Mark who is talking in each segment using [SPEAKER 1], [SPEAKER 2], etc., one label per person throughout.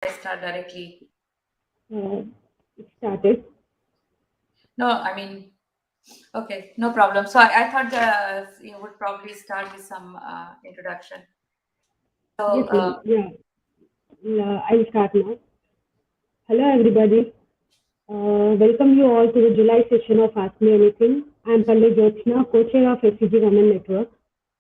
[SPEAKER 1] I start directly?
[SPEAKER 2] It started.
[SPEAKER 1] No, I mean, okay, no problem. So I thought you would probably start with some introduction. So,
[SPEAKER 2] Yes, ma'am. Yeah, I'll start now. Hello, everybody. Welcome you all to the July session of Ask Me Anything. I'm Pandit Jyotsna, co-chair of SCG Women Network.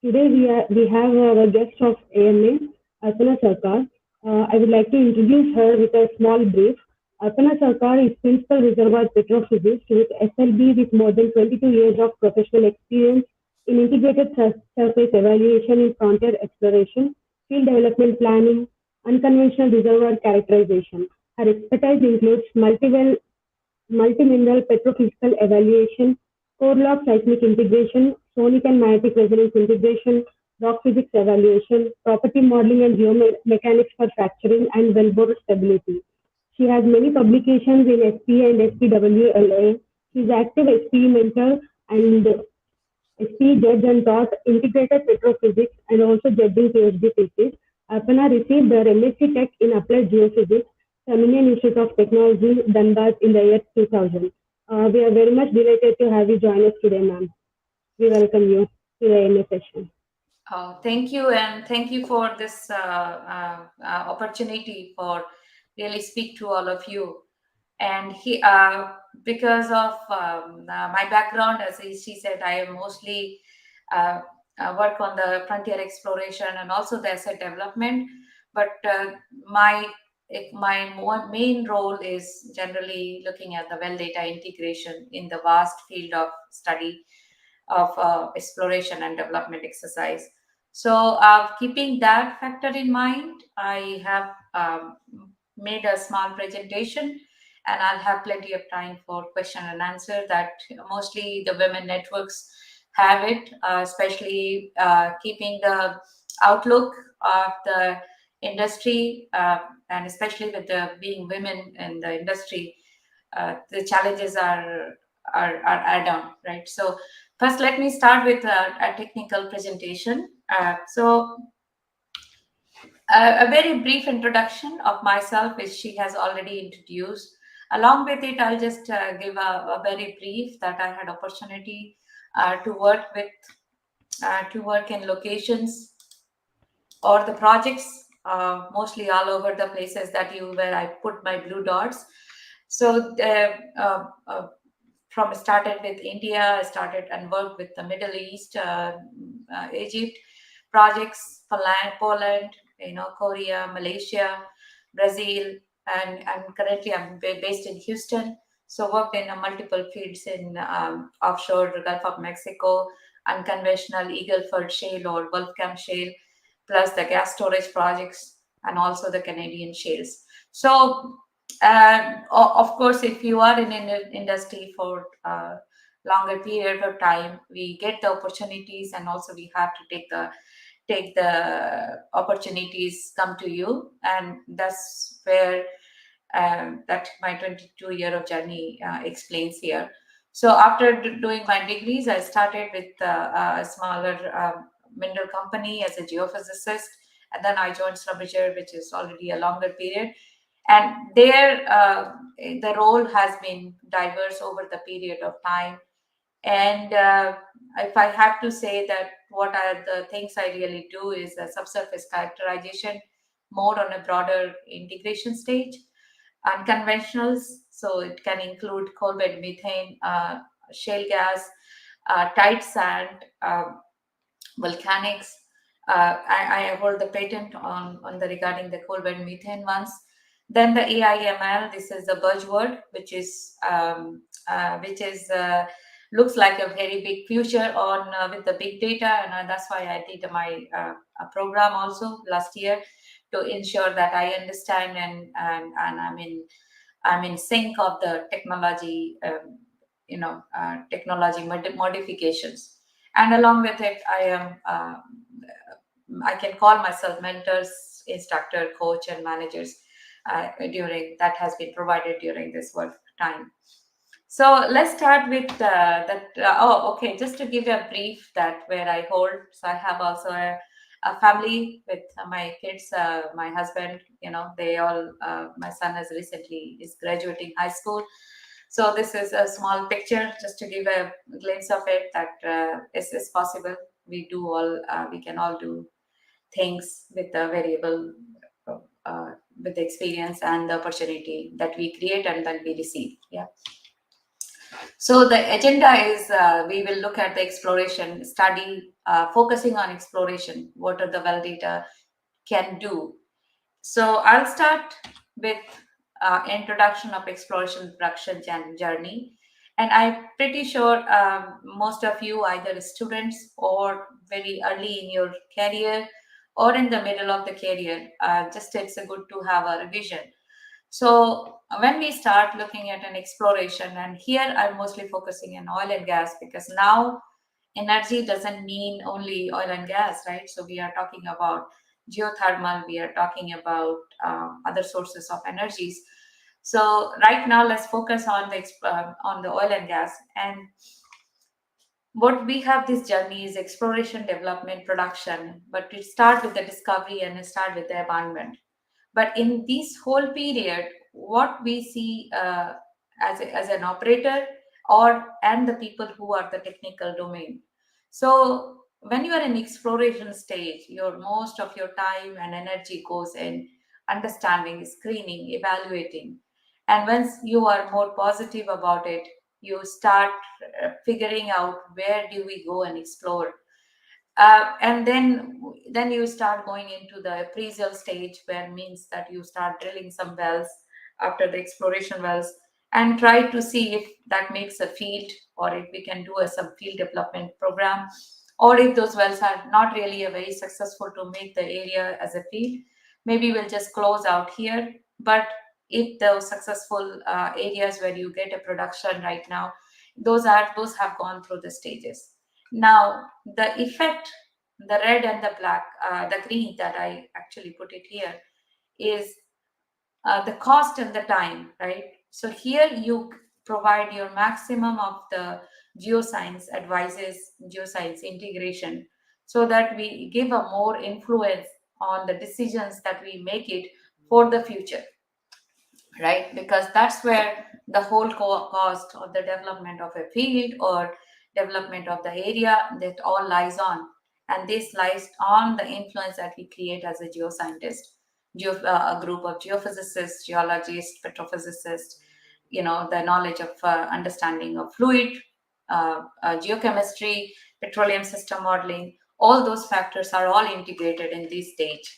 [SPEAKER 2] Today we have our guest of AMA, Arpana Sarkar. I would like to introduce her with a small brief. Arpana Sarkar is Principal Reservoir Petrophysicist with SLB with more than 22 years of professional experience in integrated surface evaluation in frontier exploration, field development planning, unconventional reservoir characterization. Her expertise includes multiwell multimineral petrophysical evaluation, core log seismic integration, sonic and magnetic resonance integration, rock physics evaluation, property modeling and geomechanics for fracturing and wellbore stability. She has many publications in SPE and SPWLA. She is active SPE mentor and SPE judge and taught integrated petrophysics and also judging PhD thesis. Arpana received her M.Sc. Tech in Applied Geophysics from Indian Institute of Technology, Dhanbad in the year 2000. We are very much delighted to have you join us today, ma'am. We welcome you to the MA session.
[SPEAKER 1] thank you, and thank you for this opportunity for really speak to all of you. And because of my background, as she said, I am mostly uh, work on the frontier exploration and also the asset development. But my main role is generally looking at the well data integration in the vast field of study of exploration and development exercise. So, keeping that factor in mind, I have made a small presentation, and I'll have plenty of time for question and answer that mostly the women networks have it, especially keeping the outlook of the industry, and especially with the being women in the industry, the challenges are add-on, right? So first, let me start with a technical presentation. A very brief introduction of myself, which she has already introduced. Along with it, I'll just give a very brief that I had opportunity to work with, to work in locations or the projects, mostly all over the places that you where I put my blue dots. So from started with India, I started and worked with the Middle East, Egypt projects, Poland, Korea, Malaysia, Brazil, and currently I'm based in Houston. So worked in multiple fields in offshore Gulf of Mexico, unconventional Eagle Ford Shale or Wolfcamp Shale, plus the gas storage projects and also the Canadian shales. So, of course, if you are in an industry for longer period of time, we get the opportunities, and also we have to take the opportunities come to you, and that's where that my 22-year of journey explains here. So after doing my degrees, I started with a smaller mineral company as a geophysicist, and then I joined Schlumberger, which is already a longer period. And there, the role has been diverse over the period of time. And if I have to say that what are the things I really do is a subsurface characterization, more on a broader integration stage, unconventionals. So it can include coal bed methane, shale gas, tight sand, volcanics. I hold the patent on the regarding the coal bed methane ones. Then the AIML, this is the buzzword, which is looks like a very big future on with the big data, and that's why I did my a program also last year to ensure that I understand and I'm in sync of the technology, technology modifications. And along with it, I can call myself mentors, instructor, coach, and managers during that has been provided during this work time. So let's start with that. Okay, just to give you a brief that where I hold. So I have also a family with my kids, my husband. They all. My son is graduating high school. So this is a small picture just to give a glimpse of it, that is possible. We can all do things with the variable, with the experience and the opportunity that we create and then we receive. Yeah. So the agenda is, we will look at the exploration study, focusing on exploration. What are the well data can do? So I'll start with introduction of exploration production journey. And I'm pretty sure most of you, either students or very early in your career or in the middle of the career, just it's a good to have a revision. So when we start looking at an exploration, and here I'm mostly focusing on oil and gas, because now energy doesn't mean only oil and gas, right? So we are talking about geothermal, we are talking about other sources of energies. So right now, let's focus on the oil and gas. And what we have, this journey is exploration, development, production, but it start with the discovery and it start with the abandonment. But in this whole period, what we see as an operator, and the people who are the technical domain. So when you are in exploration stage, your most of your time and energy goes in understanding, screening, evaluating. And once you are more positive about it, you start figuring out where do we go and explore. And then you start going into the appraisal stage, where means that you start drilling some wells after the exploration wells, and try to see if that makes a field, or if we can do some field development program, or if those wells are not really a very successful to make the area as a field, maybe we'll just close out here. But if those successful areas where you get a production right now, those have gone through the stages. Now, the effect, the red and the black, the green that I actually put it here, is the cost and the time, right? So here you provide your maximum of the geoscience advices, geoscience integration, so that we give a more influence on the decisions that we make it for the future, right? Because that's where the whole cost of the development of a field or development of the area, that all lies on. And this lies on the influence that we create as a geoscientist, a group of geophysicists, geologists, petrophysicists, the knowledge of understanding of fluid, geochemistry, petroleum system modeling. All those factors are all integrated in this stage,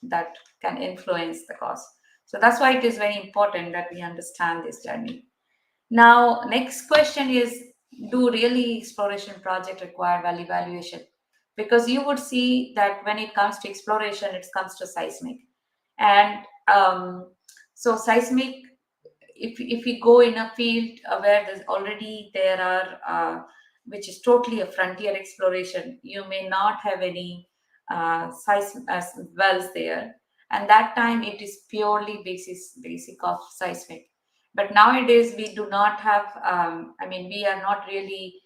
[SPEAKER 1] that can influence the cost. So that's why it is very important that we understand this journey. Now, next question is, do really exploration project require well evaluation? Because you would see that when it comes to exploration, it comes to seismic. And so seismic, if we go in a field where there are, which is totally a frontier exploration, you may not have any wells there, and that time it is purely basic of seismic. But nowadays we do not have, we are not really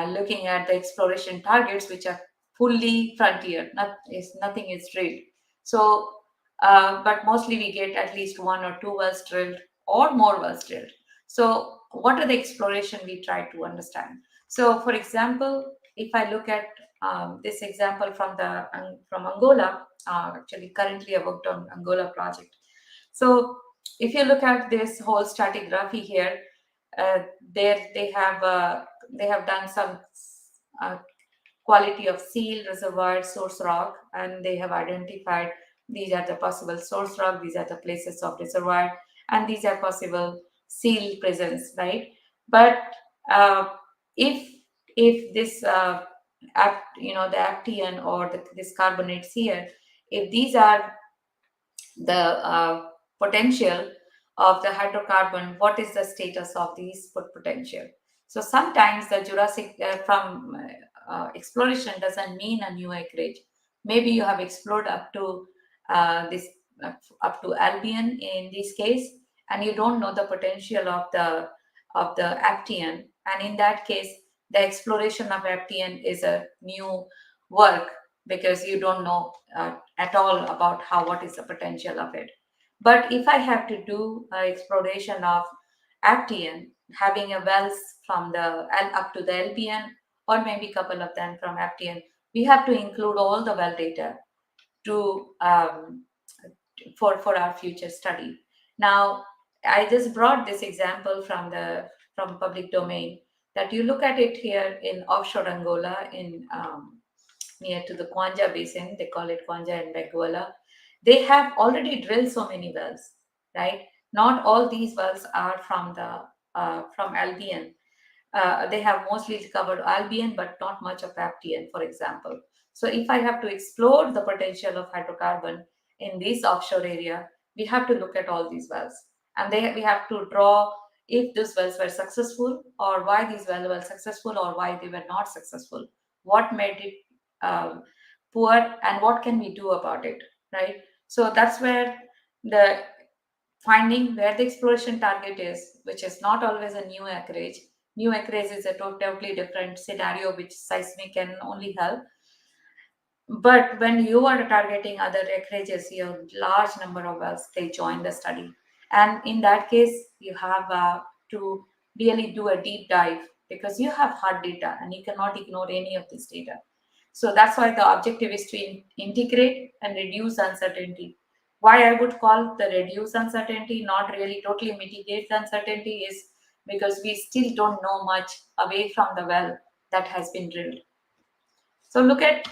[SPEAKER 1] looking at the exploration targets which are fully frontier. Nothing is drilled. So, but mostly we get at least one or two wells drilled, or more wells drilled. So, what are the exploration we try to understand? So, for example, if I look at this example from Angola, actually currently I worked on Angola project. So, if you look at this whole stratigraphy here, there they have done some uh, quality of seal, reservoir, source rock, and they have identified these are the possible source rock, these are the places of reservoir, and these are possible seal presence, right? But uh, if this the aptian or this carbonates here, if these are the potential of the hydrocarbon, what is the status of these potential? So sometimes the Jurassic from exploration doesn't mean a new acreage. Maybe you have explored this up to Albion in this case, and you don't know the potential of the Aptian, and in that case, the exploration of Aptian is a new work. because you don't know at all about what is the potential of it. But if I have to do exploration of Aptian, having a wells from the up to the LBN, or maybe a couple of them from Aptian, we have to include all the well data to for our future study. Now, I just brought this example from public domain, that you look at it here in offshore Angola, in near to the Kwanja Basin. They call it Kwanja and Benguela. They have already drilled so many wells, right? Not all these wells are from Albion. They have mostly covered Albion, but not much of Aptian, for example. So if I have to explore the potential of hydrocarbon in this offshore area, we have to look at all these wells. And we have to draw if these wells were successful, or why these wells were successful, or why they were not successful. What made it poor, and what can we do about it, right? So that's where the finding where the exploration target is, which is not always a new acreage. New acreage is a totally different scenario, which seismic can only help. But when you are targeting other acreages, your large number of wells, they join the study. And in that case, you have to really do a deep dive, because you have hard data and you cannot ignore any of this data. So that's why the objective is to integrate and reduce uncertainty. Why I would call the reduce uncertainty, not really totally mitigate the uncertainty, is because we still don't know much away from the well that has been drilled. So look at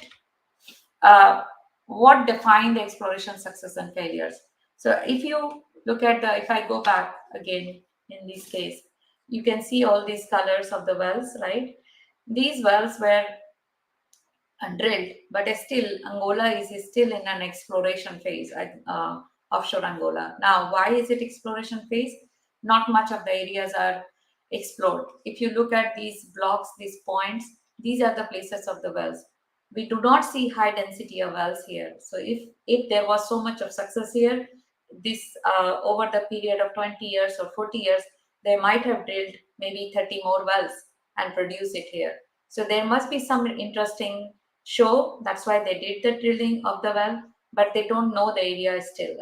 [SPEAKER 1] what define the exploration success and failures. So if you look at if I go back again in this case, you can see all these colors of the wells, right? These wells were drilled, but still Angola is still in an exploration phase at offshore Angola. Now, why is it exploration phase? Not much of the areas are explored. If you look at these blocks, these points, these are the places of the wells. We do not see high density of wells here. So if there was so much of success here, this over the period of 20 years or 40 years, they might have drilled maybe 30 more wells and produce it here. So there must be some interesting show. That's why they did the drilling of the well, but they don't know the area still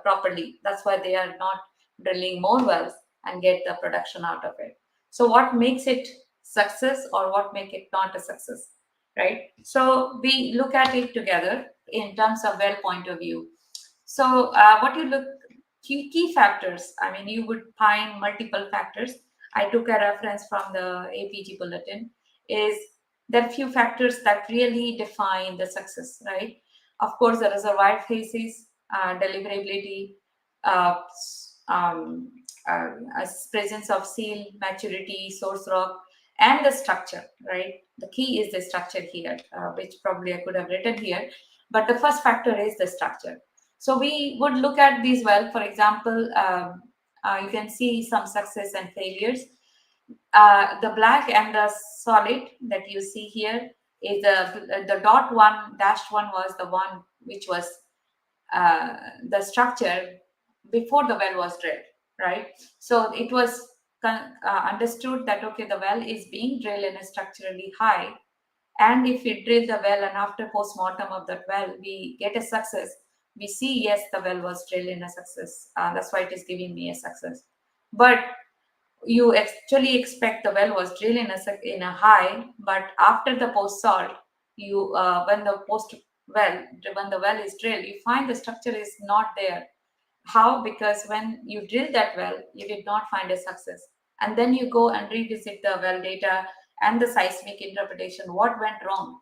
[SPEAKER 1] properly. That's why they are not drilling more wells and get the production out of it. So what makes it success, or what make it not a success, right? So we look at it together in terms of well point of view. So what you look key factors, I mean, you would find multiple factors. I took a reference from the APG bulletin. Is there are few factors that really define the success, right? Of course, the reservoir phases, deliverability, uh, um, presence of seal, maturity, source rock, and the structure, right? The key is the structure here, which probably I could have written here. But the first factor is the structure. So we would look at these well. For example, you can see some success and failures. The black and the solid that you see here is the dot one dashed one was the one which was the structure before the well was drilled, right? So it was understood that okay, the well is being drilled in a structurally high, and if we drill the well and after post-mortem of that well we get a success, we see yes, the well was drilled in a success. That's why it is giving me a success. But you actually expect the well was drilled in a high, but after the post salt, you when the post well when the well is drilled, you find the structure is not there. How? Because when you drill that well, you did not find a success, and then you go and revisit the well data and the seismic interpretation. What went wrong?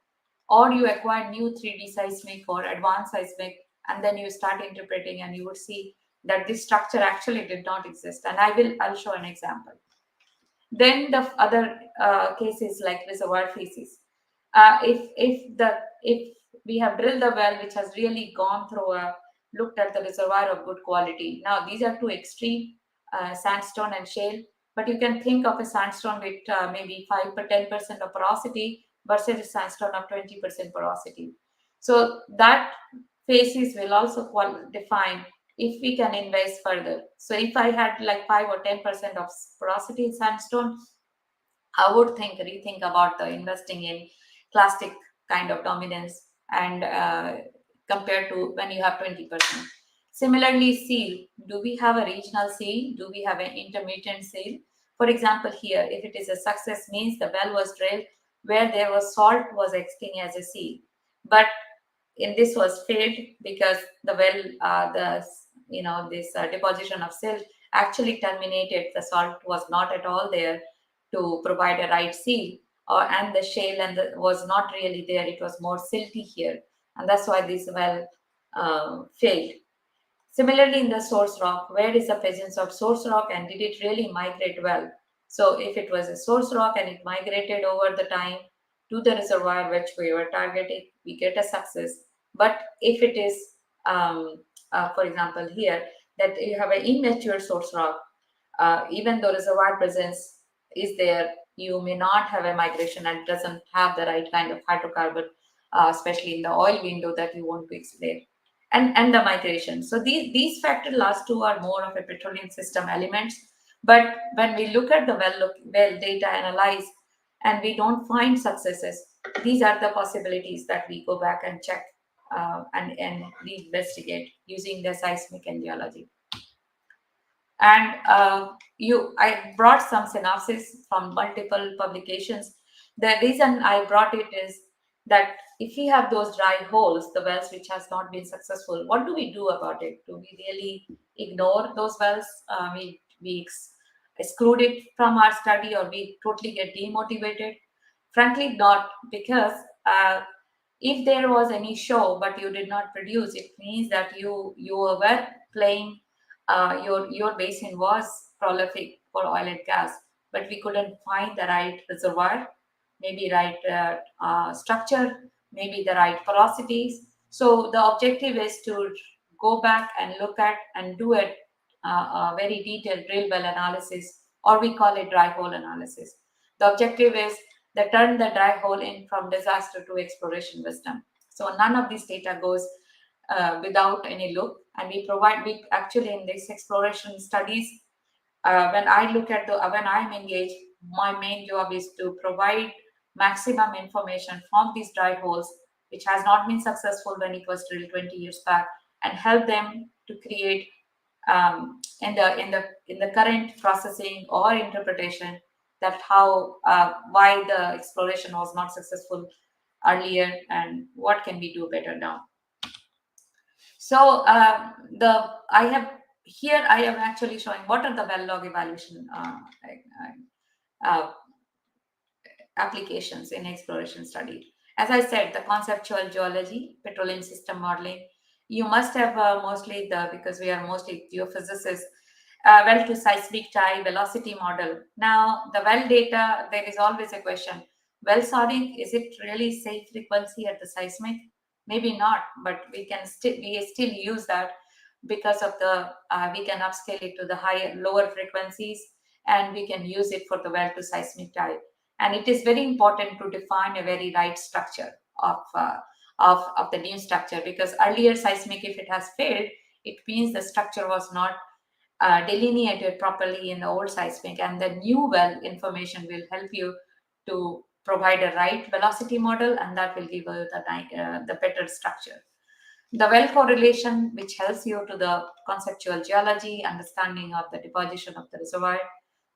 [SPEAKER 1] Or you acquire new 3D seismic or advanced seismic, and then you start interpreting, and you would see that this structure actually did not exist. And I'll show an example. Then the other cases like reservoir phases. If we have drilled the well which has really gone through a looked at the reservoir of good quality. Now these are two extreme, sandstone and shale. But you can think of a sandstone with maybe 5 or 10% of porosity versus a sandstone of 20% porosity. So that phases will also define if we can invest further. So if I had like 5 or 10% of porosity in sandstone, I would rethink about the investing in clastic kind of dominance, and compared to when you have 20%. Similarly, seal, do we have a regional seal? Do we have an intermittent seal? For example, here, if it is a success, means the well was drilled where there was salt was acting as a seal. But in this was failed because the well, this deposition of silt actually terminated. The salt was not at all there to provide a right seal, and the shale was not really there. It was more silty here, and that's why this well failed. Similarly, in the source rock, where is the presence of source rock and did it really migrate well? So, if it was a source rock and it migrated over the time to the reservoir which we were targeting, we get a success. But if it is, for example, here, that you have an immature source rock, even though reservoir presence is there, you may not have a migration and doesn't have the right kind of hydrocarbon, especially in the oil window that you want to explore, and the migration. So these factors, last two, are more of a petroleum system elements. But when we look at the well data analyze and we don't find successes, these are the possibilities that we go back and check, and we investigate using the seismic and geology. And I brought some synopsis from multiple publications. The reason I brought it is that if we have those dry holes, the wells which has not been successful, what do we do about it? Do we really ignore those wells? We exclude it from our study, or we totally get demotivated? Frankly, not, because if there was any show but you did not produce, it means that you were playing, your basin was prolific for oil and gas, but we couldn't find the right reservoir, maybe right structure, maybe the right porosities. So the objective is to go back and look at and do a very detailed drill well analysis, or we call it dry hole analysis. The objective is that turn the dry hole in from disaster to exploration wisdom. So none of this data goes without any look, and we actually, in these exploration studies, when I look at when I'm engaged, my main job is to provide maximum information from these dry holes, which has not been successful when it was drilled 20 years back, and help them to create, in the current processing or interpretation, that how why the exploration was not successful earlier and what can we do better now. So I am actually showing what are the well log evaluation uh, applications in exploration study. As I said, the conceptual geology, petroleum system modeling. You must have mostly because we are mostly geophysicists, well to seismic tie velocity model. Now, the well data, there is always a question. Well sounding, is it really safe frequency at the seismic? Maybe not, but we still use that because of the we can upscale it to the lower frequencies, and we can use it for the well to seismic tie. And it is very important to define a very right structure of the new structure, because earlier seismic, if it has failed, it means the structure was not delineated properly in the old seismic, and the new well information will help you to provide a right velocity model, and that will give you the better structure. The well correlation, which helps you to the conceptual geology, understanding of the deposition of the reservoir.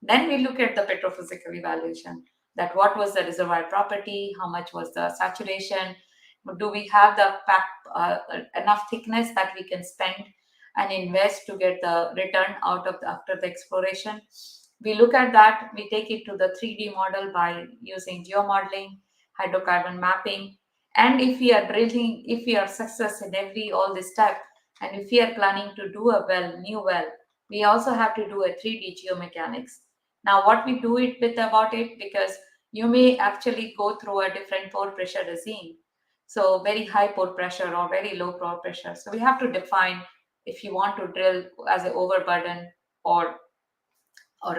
[SPEAKER 1] Then we look at the petrophysical evaluation, that what was the reservoir property, how much was the saturation, do we have the enough thickness that we can spend and invest to get the return out of after the exploration. We look at that, we take it to the 3D model by using geomodeling, hydrocarbon mapping, and if we are drilling, if we are success in all this step, and if we are planning to do a new well, we also have to do a 3D geomechanics. Now, what we do it with about it, because you may actually go through a different pore pressure regime. So very high pore pressure or very low pore pressure. So we have to define if you want to drill as an overburden, or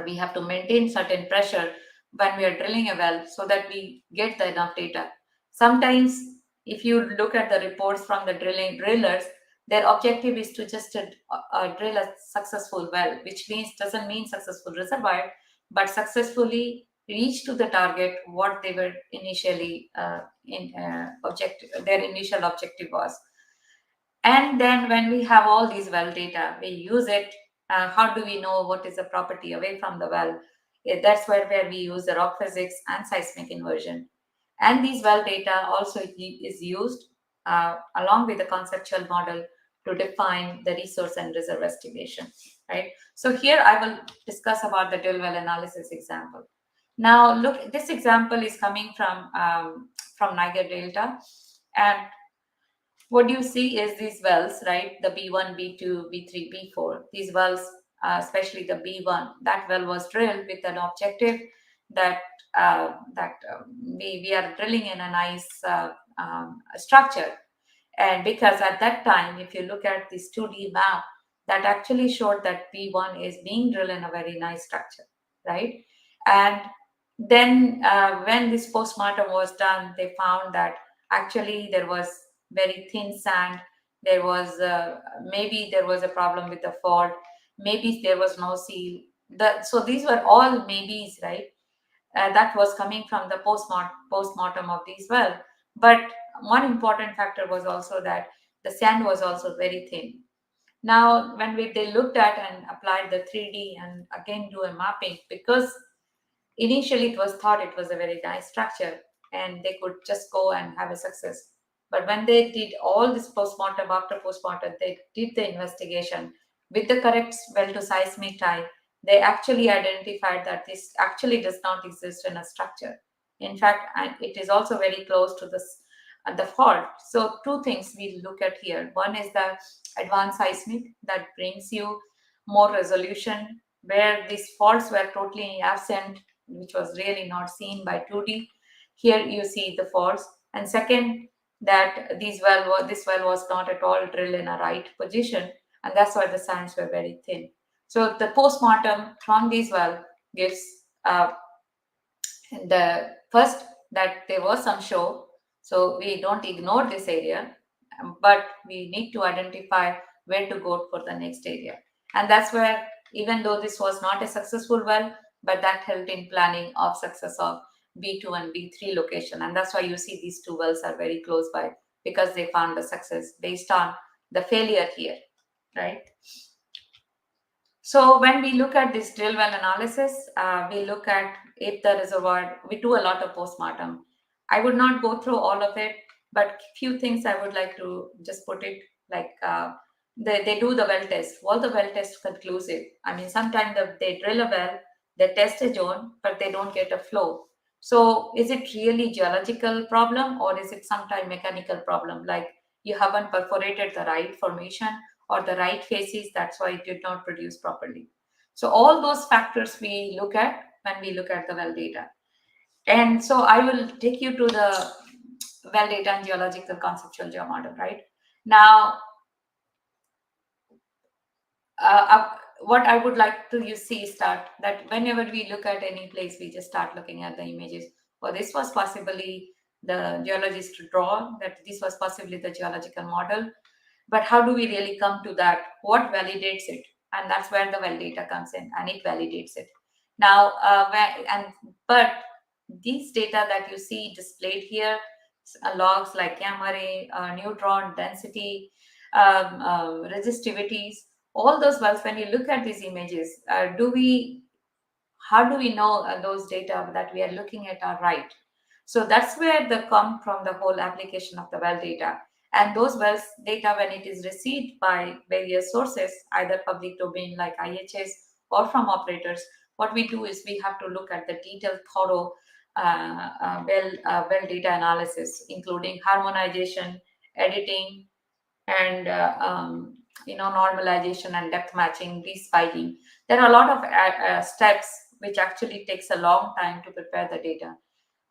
[SPEAKER 1] we have to maintain certain pressure when we are drilling a well, so that we get the enough data. Sometimes, if you look at the reports from the drillers, their objective is to just drill a successful well, which doesn't mean successful reservoir, but successfully reach to the target what they were initially their initial objective was. And then when we have all these well data, we use it. How do we know what is the property away from the well? That's where we use the rock physics and seismic inversion. And these well data also is used along with the conceptual model to define the resource and reserve estimation, right? So here I will discuss about the drill well analysis example. Now look, this example is coming from Niger Delta, and what you see is these wells, right? The B1, B2, B3, B4. These wells, especially the B1, that well was drilled with an objective that we are drilling in a nice structure. And because at that time, if you look at this 2D map, that actually showed that B1 is being drilled in a very nice structure, right? And then when this postmortem was done, they found that actually there was very thin sand. There was maybe there was a problem with the fault. Maybe there was no seal. So these were all maybes, right? That was coming from the postmortem of these well. But one important factor was also that the sand was also very thin. Now, when they looked at and applied the 3D and again do a mapping, because initially it was thought it was a very nice structure and they could just go and have a success. But when they did all this postmortem, after postmortem, they did the investigation with the correct well to seismic tie, they actually identified that this actually does not exist in a structure. In fact, and it is also very close to this the fault. So two things we look at here. One is the advanced seismic that brings you more resolution, where these faults were totally absent, which was really not seen by 2D. Here you see the faults. And second, that this well was not at all drilled in a right position, and that's why the sands were very thin. So the postmortem from these well gives the first that there was some show, so we don't ignore this area, but we need to identify where to go for the next area. And that's where, even though this was not a successful well, but that helped in planning of success of B2 and B3 location. And that's why you see these two wells are very close by, because they found the success based on the failure here, right? So when we look at this drill well analysis, we look at if the reservoir, we do a lot of postmortem. I would not go through all of it, but few things I would like to just put it like they do the well test. All the well tests conclusive. I mean, sometimes they drill a well, they test a zone, but they don't get a flow. So is it really geological problem, or is it sometime mechanical problem? Like you haven't perforated the right formation or the right phases, that's why it did not produce properly. So all those factors we look at when we look at the well data. And so I will take you to the well data and geological conceptual geomodel, right? Now, what I would like to you see is that whenever we look at any place, we just start looking at the images. Well, this was possibly the geologist draw, that this was possibly the geological model. But how do we really come to that? What validates it? And that's where the well data comes in, and it validates it. Now, but these data that you see displayed here, logs like gamma ray, neutron density, resistivities, all those wells. When you look at these images, how do we know those data that we are looking at are right? So that's where they come from, the whole application of the well data. And those wells data, when it is received by various sources, either public domain like IHS or from operators, what we do is we have to look at the detailed, thorough well data analysis, including harmonization, editing, and normalization and depth matching, respiling. There are a lot of steps which actually takes a long time to prepare the data.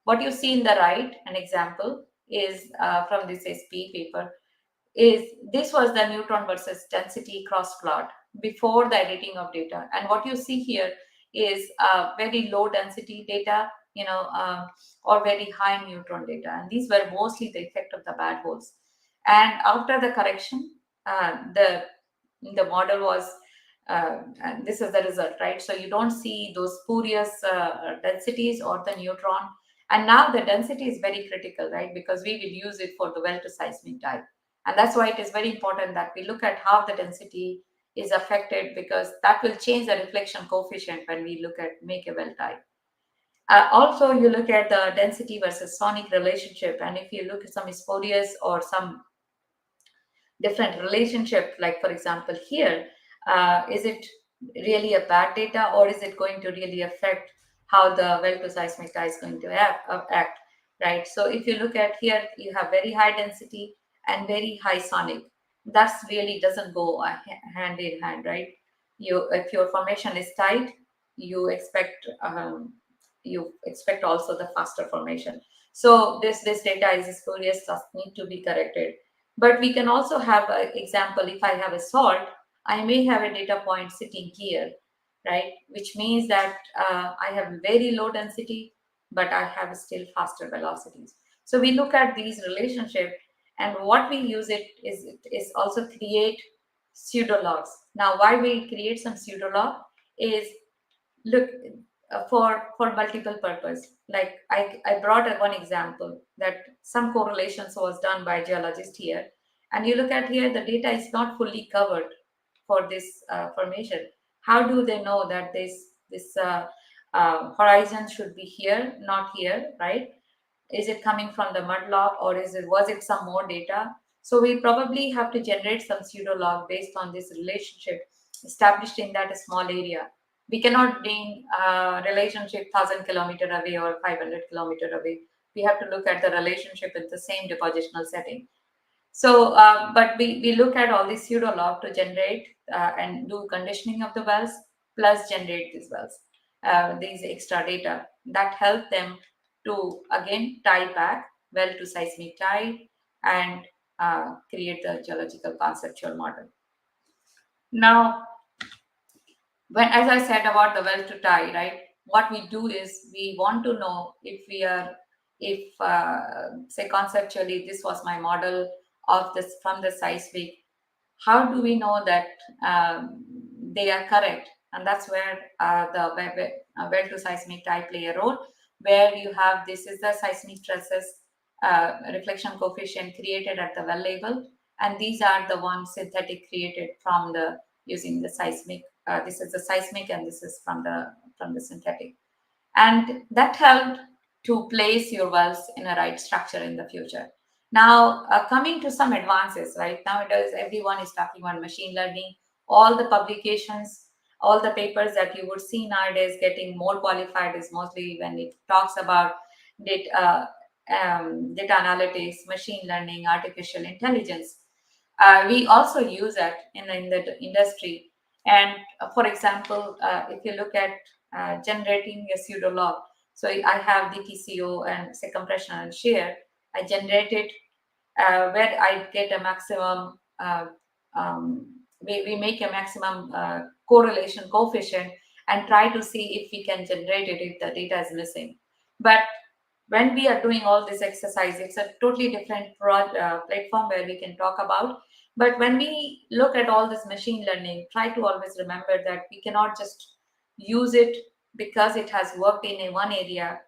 [SPEAKER 1] What you see in the right, an example is from this SPE paper, is this was the neutron versus density cross plot before the editing of data. And what you see here is very low density data, or very high neutron data. And these were mostly the effect of the bad holes. And after the correction, the model was and this is the result, right? So you don't see those spurious densities or the neutron. And now the density is very critical, right? Because we will use it for the well to seismic type. And that's why it is very important that we look at how the density is affected, because that will change the reflection coefficient when we look at make a well type. Also, you look at the density versus sonic relationship. And if you look at some spurious or some different relationship, like for example here, is it really a bad data, or is it going to really affect how the well to seismic dye is going to act, right? So if you look at here, you have very high density and very high sonic. That's really doesn't go hand in hand, right? You, if your formation is tight, you expect also the faster formation. So this data is spurious, just need to be corrected. But we can also have an example. If I have a salt, I may have a data point sitting here, right? Which means that I have very low density, but I have still faster velocities. So we look at these relationships, and what we use is also create pseudologs. Now, why we create some pseudolog is, look, for multiple purpose. Like I brought one example that some correlations was done by geologists here, and you look at here, the data is not fully covered for this formation. How do they know that this horizon should be here, not here, right? Is it coming from the mud log, or was it some more data? So we probably have to generate some pseudo log based on this relationship established in that small area. We cannot bring relationship 1,000 kilometer away or 500 kilometer away. We have to look at the relationship in the same depositional setting. So, but we look at all these pseudo log to generate and do conditioning of the wells, plus generate these wells, these extra data that help them to again tie back well to seismic tie and create the geological conceptual model. Now, when, as I said about the well to tie, right, what we do is we want to know if we are, if say conceptually this was my model of this from the seismic, how do we know that they are correct? And that's where the well to seismic tie play a role, where you have, this is the seismic stresses reflection coefficient created at the well level, and these are the ones synthetic created from the using the seismic. This is the seismic, and this is from the synthetic, and that helped to place your wells in a right structure in the future. Now, coming to some advances, right? Nowadays, everyone is talking about machine learning. All the publications, all the papers that you would see nowadays getting more qualified is mostly when it talks about data, data analytics, machine learning, artificial intelligence. We also use it in the industry. And for example, if you look at generating a pseudo log, so I have DTCO and say compression and shear. I generate it where I get a maximum. We make a maximum correlation coefficient and try to see if we can generate it if the data is missing. But when we are doing all this exercise, it's a totally different platform where we can talk about. But when we look at all this machine learning, try to always remember that we cannot just use it because it has worked in a one area.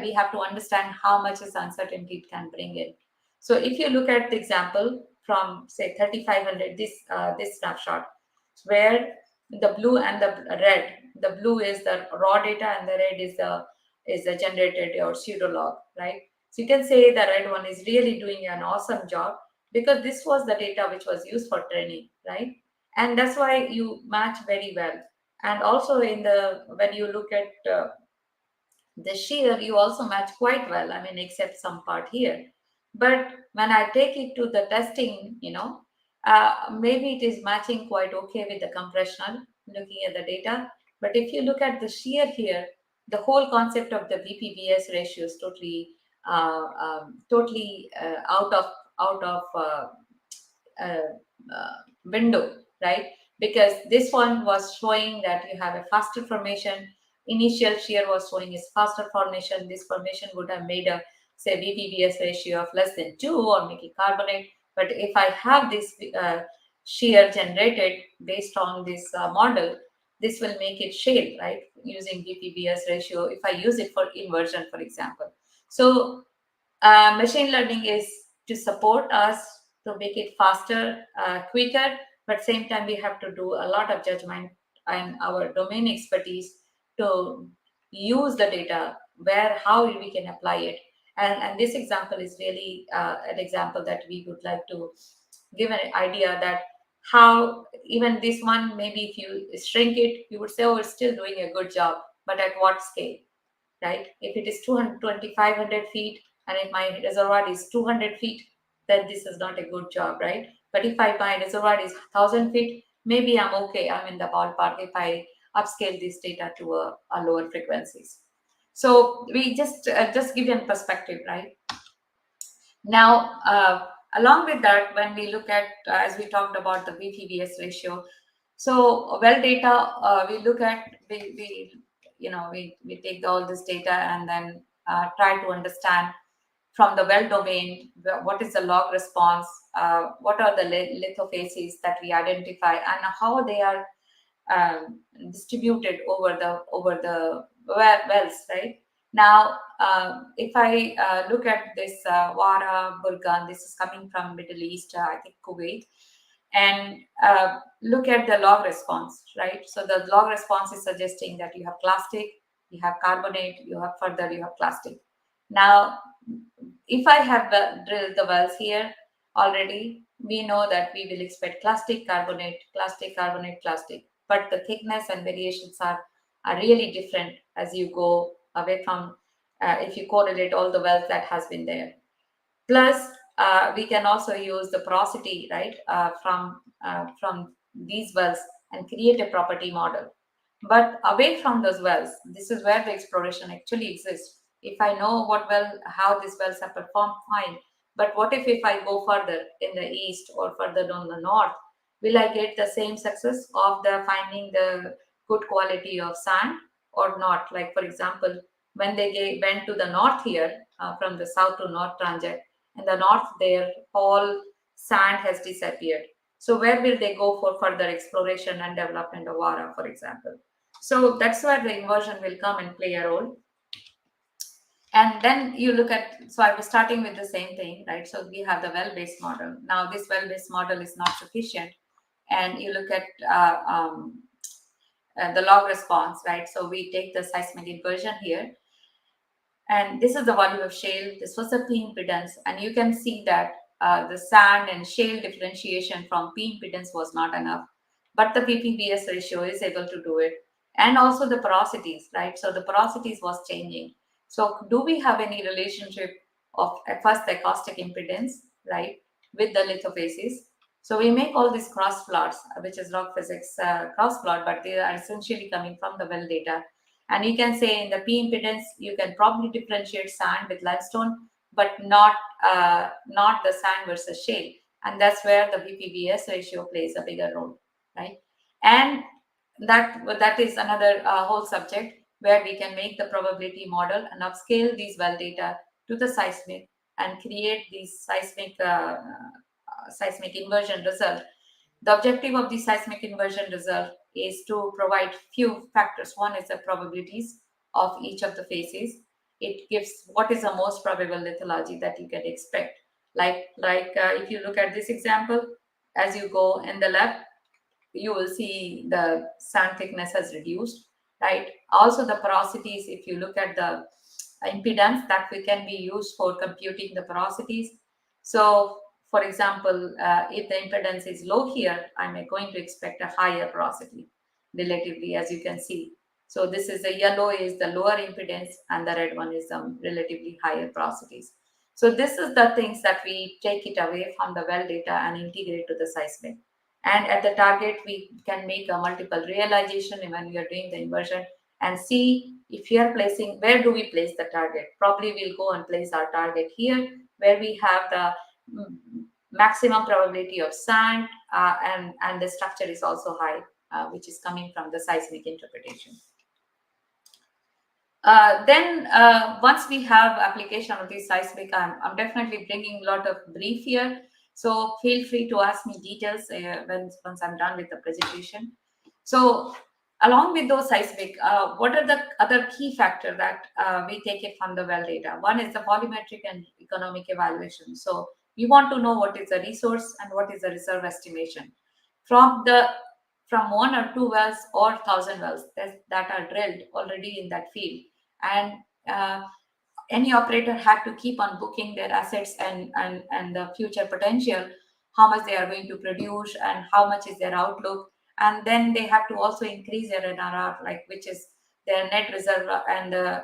[SPEAKER 1] We have to understand how much is uncertainty it can bring in. So if you look at the example from say 3500, this snapshot, where the blue and the blue is the raw data and the red is the generated or pseudo log, right? So you can say the red one is really doing an awesome job because this was the data which was used for training, right? And that's why you match very well. And also in the when you look at the shear, you also match quite well. I mean, except some part here. But when I take it to the testing, maybe it is matching quite okay with the compressional, looking at the data. But if you look at the shear here, the whole concept of the BPBS ratio is totally out of window, right? Because this one was showing that you have a faster formation. Initial shear was showing is faster formation. This formation would have made a say BPBS ratio of less than 2 or nickel carbonate. But if I have this shear generated based on this model, this will make it shale, right? Using VPBS ratio, if I use it for inversion, for example. So machine learning is to support us to make it faster, quicker, but same time we have to do a lot of judgment and our domain expertise to use the data where, how we can apply it. And this example is really an example that we would like to give an idea that how even this one, maybe if you shrink it, you would say, oh, it's still doing a good job, but at what scale? Right? If it is 2,500 feet and if my reservoir is 200 feet, then this is not a good job, right? But if my reservoir is 1,000 feet, maybe I'm okay. I'm in the ballpark if I upscale this data to a lower frequencies. So we just give you a perspective, right? Now, along with that, when we look at, as we talked about the VPBS ratio, so well data, we look at, we take all this data and then try to understand from the well domain, what is the log response, what are the lithophases that we identify, and how they are distributed over the wells, right? Now, if I look at this Wara Burgan, this is coming from Middle East, I think Kuwait, and look at the log response, right? So the log response is suggesting that you have clastic, you have carbonate, you have clastic. Now, if I have drilled the wells here already, we know that we will expect clastic, carbonate, clastic, carbonate, clastic. But the thickness and variations are really different as you go away from, if you correlate all the wells that has been there. Plus, we can also use the porosity, right, from these wells and create a property model. But away from those wells, this is where the exploration actually exists. If I know how these wells have performed, fine. But what if I go further in the east or further down the north? Will I get the same success of the finding the good quality of sand or not? Like for example, when they went to the north here, from the south to north transit, in the north there all sand has disappeared. So where will they go for further exploration and development of Vara, for example? So that's where the inversion will come and play a role. And then you look at, so I was starting with the same thing, right? So we have the well-based model. Now this well-based model is not sufficient. And you look at the log response, right? So we take the seismic inversion here. And this is the volume of shale. This was the P impedance. And you can see that the sand and shale differentiation from P impedance was not enough. But the VPBS ratio is able to do it. And also the porosities, right? So the porosities was changing. So do we have any relationship of first the acoustic impedance, right, with the lithophases? So we make all these cross plots, which is rock physics cross plot, but they are essentially coming from the well data. And you can say in the P impedance, you can probably differentiate sand with limestone, but not the sand versus shale. And that's where the VPBS ratio plays a bigger role, right? And that is another whole subject where we can make the probability model and upscale these well data to the seismic and create these seismic inversion result. The objective of the seismic inversion result is to provide few factors. One is the probabilities of each of the phases. It gives what is the most probable lithology that you can expect. If you look at this example, as you go in the left, you will see the sand thickness has reduced, right? Also the porosities, if you look at the impedance that we can be used for computing the porosities. So for example, if the impedance is low here, I'm going to expect a higher porosity relatively, as you can see. So this is the yellow is the lower impedance and the red one is the relatively higher porosities. So this is the things that we take it away from the well data and integrate to the seismic. And at the target, we can make a multiple realization when we are doing the inversion and see if you are placing, where do we place the target? Probably we'll go and place our target here where we have the maximum probability of sand and the structure is also high, which is coming from the seismic interpretation. Then once we have application of this seismic, I'm definitely bringing a lot of brief here. So feel free to ask me details once I'm done with the presentation. So along with those seismic, what are the other key factors that we take it from the well data? One is the volumetric and economic evaluation. So we want to know what is the resource and what is the reserve estimation from one or two wells or 1,000 wells that are drilled already in that field. And uh, any operator had to keep on booking their assets and the future potential, how much they are going to produce and how much is their outlook. And then they have to also increase their NRR, like which is their net reserve and the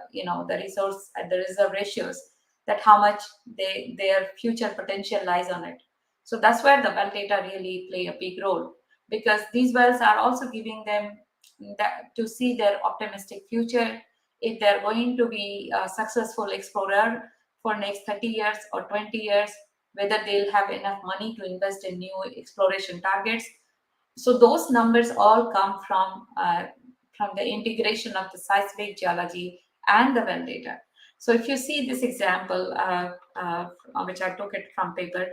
[SPEAKER 1] resource and the reserve ratios, that how much their future potential lies on it. So that's where the well data really play a big role, because these wells are also giving them to see their optimistic future, if they're going to be a successful explorer for next 30 years or 20 years, whether they'll have enough money to invest in new exploration targets. So those numbers all come from the integration of the seismic geology and the well data. So if you see this example, which I took it from paper,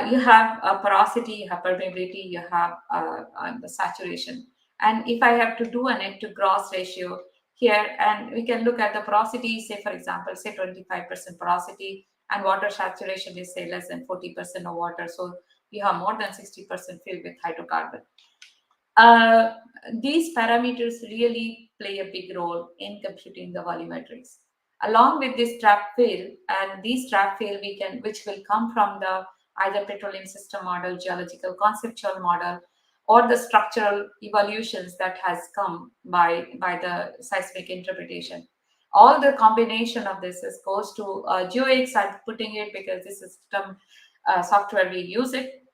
[SPEAKER 1] you have a porosity, you have permeability, you have the saturation. And if I have to do a net to gross ratio here, and we can look at the porosity, say for example, say 25% porosity, and water saturation is say less than 40% of water. So you have more than 60% filled with hydrocarbon. Uh, these parameters really play a big role in computing the volumetrics. Along with this trap fill, and these trap fill which will come from the either petroleum system model, geological conceptual model, or the structural evolutions that has come by the seismic interpretation. All the combination of this goes to GeoX. I'm putting it because this is system software we use it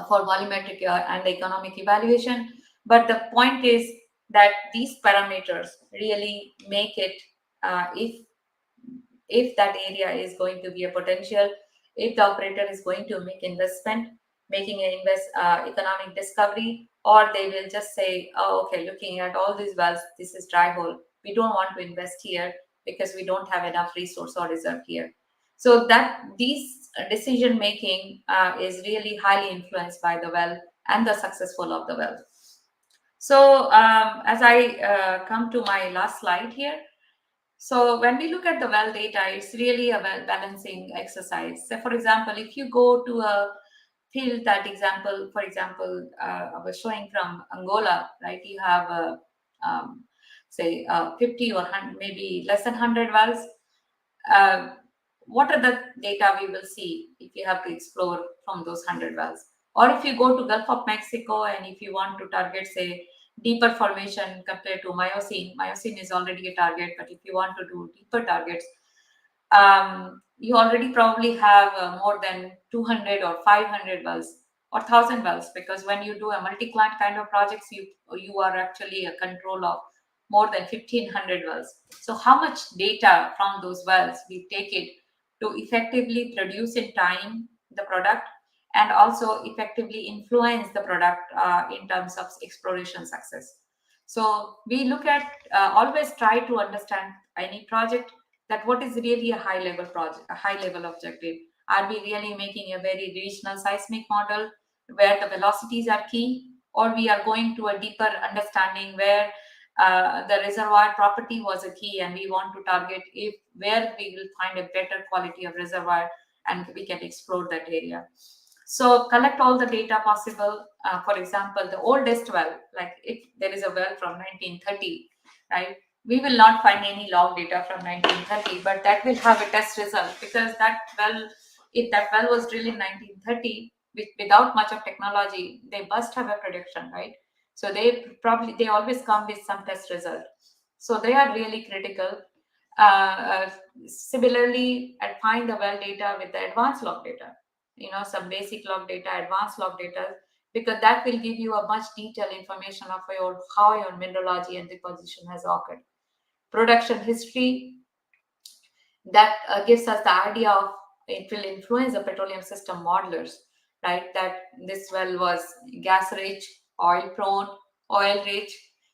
[SPEAKER 1] for volumetric and economic evaluation. But the point is that these parameters really make it, if that area is going to be a potential, if the operator is going to make investment, making an economic discovery, or they will just say, oh, okay, looking at all these wells, this is dry hole, we don't want to invest here because we don't have enough resource or reserve here. So that these decision making is really highly influenced by the well and the successful of the well. So as I come to my last slide here, so when we look at the well data, it's really a well balancing exercise. So for example, if you go to a field, that example, for example, I was showing from Angola, right? You have say 50 or 100, maybe less than 100 wells. Uh, what are the data we will see if you have to explore from those 100 wells? Or if you go to Gulf of Mexico and if you want to target, say, deeper formation compared to Miocene is already a target, but if you want to do deeper targets, you already probably have more than 200 or 500 wells or 1,000 wells, because when you do a multi-client kind of projects, you are actually a control of more than 1,500 wells. So how much data from those wells we take it to effectively produce in time the product, and also effectively influence the product in terms of exploration success. So we look at always try to understand any project, that what is really a high level project, a high level objective. Are we really making a very regional seismic model where the velocities are key, or we are going to a deeper understanding where the reservoir property was a key, and we want to target if where we will find a better quality of reservoir and we can explore that area. So collect all the data possible. For example, the oldest well, like if there is a well from 1930, right? We will not find any log data from 1930, but that will have a test result, because that well, if that well was drilled in 1930 without much of technology, they must have a prediction, right? So they always come with some test result. So they are really critical. Similarly, I find the well data with the advanced log data, some basic log data, advanced log data, because that will give you a much detailed information of how your mineralogy and deposition has occurred. Production history, that gives us the idea of, it will influence the petroleum system modelers, right? That this well was gas rich, oil prone, oil rich.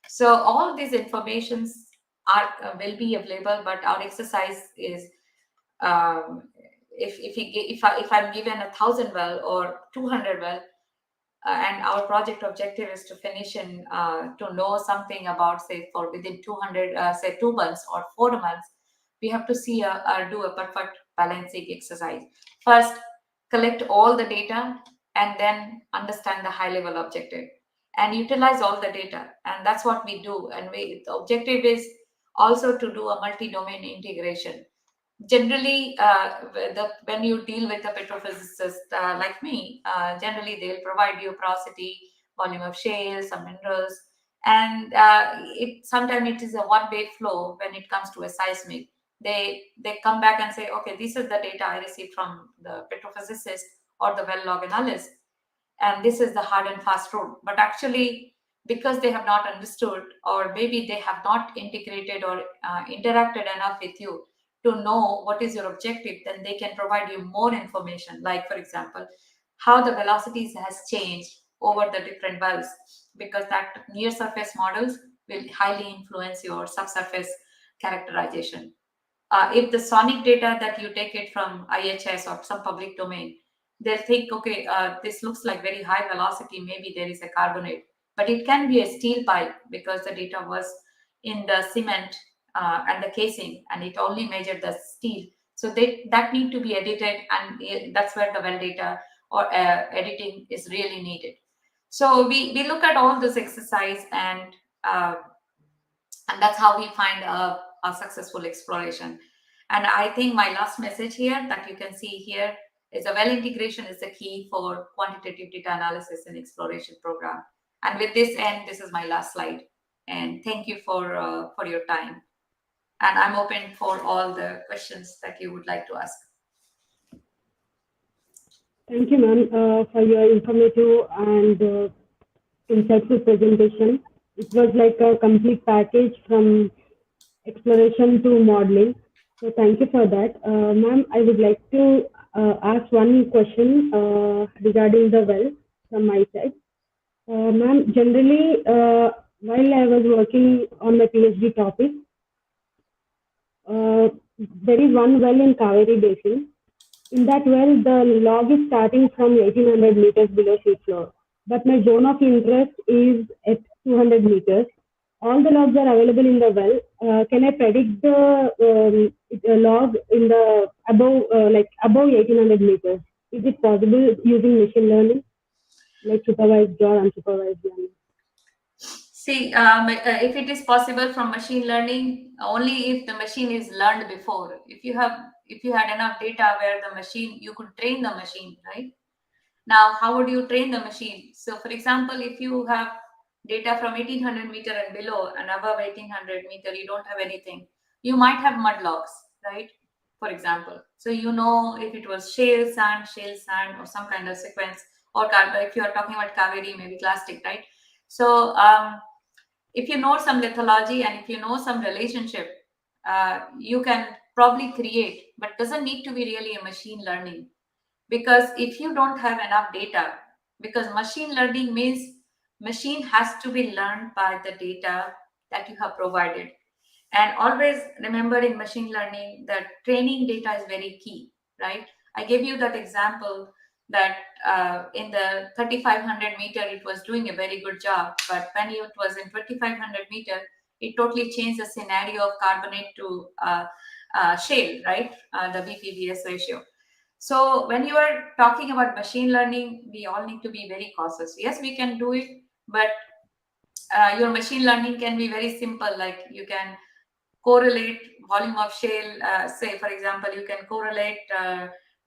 [SPEAKER 1] So all these informations are will be available, but our exercise is um, if I'm given 1,000 well or 200 well, and our project objective is to finish in to know something about, say, for within 200 say 2 months or 4 months, we have to see do a perfect balancing exercise. First, collect all the data, and then understand the high level objective and utilize all the data, and that's what we do. And the objective is also to do a multi-domain integration. Generally, when you deal with a petrophysicist like me, generally they'll provide you porosity, volume of shale, some minerals, and it sometimes it is a one-way flow. When it comes to a seismic, they come back and say, okay, this is the data I received from the petrophysicist or the well log analyst, and this is the hard and fast rule. But actually, because they have not understood, or maybe they have not integrated or interacted enough with you to know what is your objective, then they can provide you more information, like for example, how the velocities has changed over the different wells, because that near surface models will highly influence your subsurface characterization. If the sonic data that you take it from IHS or some public domain, they'll think, okay, this looks like very high velocity, maybe there is a carbonate, but it can be a steel pipe because the data was in the cement and the casing, and it only measured the steel. So that need to be edited, and that's where the well data or editing is really needed. So we look at all this exercise, and that's how we find a successful exploration. And I think my last message here that you can see here is a well integration is the key for quantitative data analysis and exploration program. And with this end, this is my last slide. And thank you for your time. And I'm open for all the questions that you would like to ask.
[SPEAKER 2] Thank you, ma'am, for your informative and insightful presentation. It was like a complete package from exploration to modeling. So thank you for that. Ma'am, I would like to ask one question regarding the well from my side. Ma'am, generally, while I was working on my PhD topic, there is one well in Kaveri Basin. In that well, the log is starting from 1800 meters below sea floor, but my zone of interest is at 200 meters. All the logs are available in the well. Can I predict the log in the above, like above 1800 meters? Is it possible using machine learning, like supervised or unsupervised learning?
[SPEAKER 1] See, if it is possible from machine learning, only if the machine is learned before. If you had enough data where the machine, you could train the machine, right? Now, how would you train the machine? So, for example, if you have data from 1800 meter and below, and above 1800 meter, you don't have anything. You might have mud logs, right? For example, so you know if it was shale sand, or some kind of sequence, or if you are talking about Kaveri, maybe clastic, right? So, if you know some lithology and if you know some relationship, you can probably create, but doesn't need to be really a machine learning. Because if you don't have enough data, because machine learning means machine has to be learned by the data that you have provided. And always remember, in machine learning that training data is very key, right? I gave you that example that in the 3500 meter it was doing a very good job, but when it was in 2500 meter, it totally changed the scenario of carbonate to shale, right? The BPBS ratio. So when you are talking about machine learning, we all need to be very cautious. Yes, we can do it, but your machine learning can be very simple. Like you can correlate volume of shale. Say, for example, you can correlate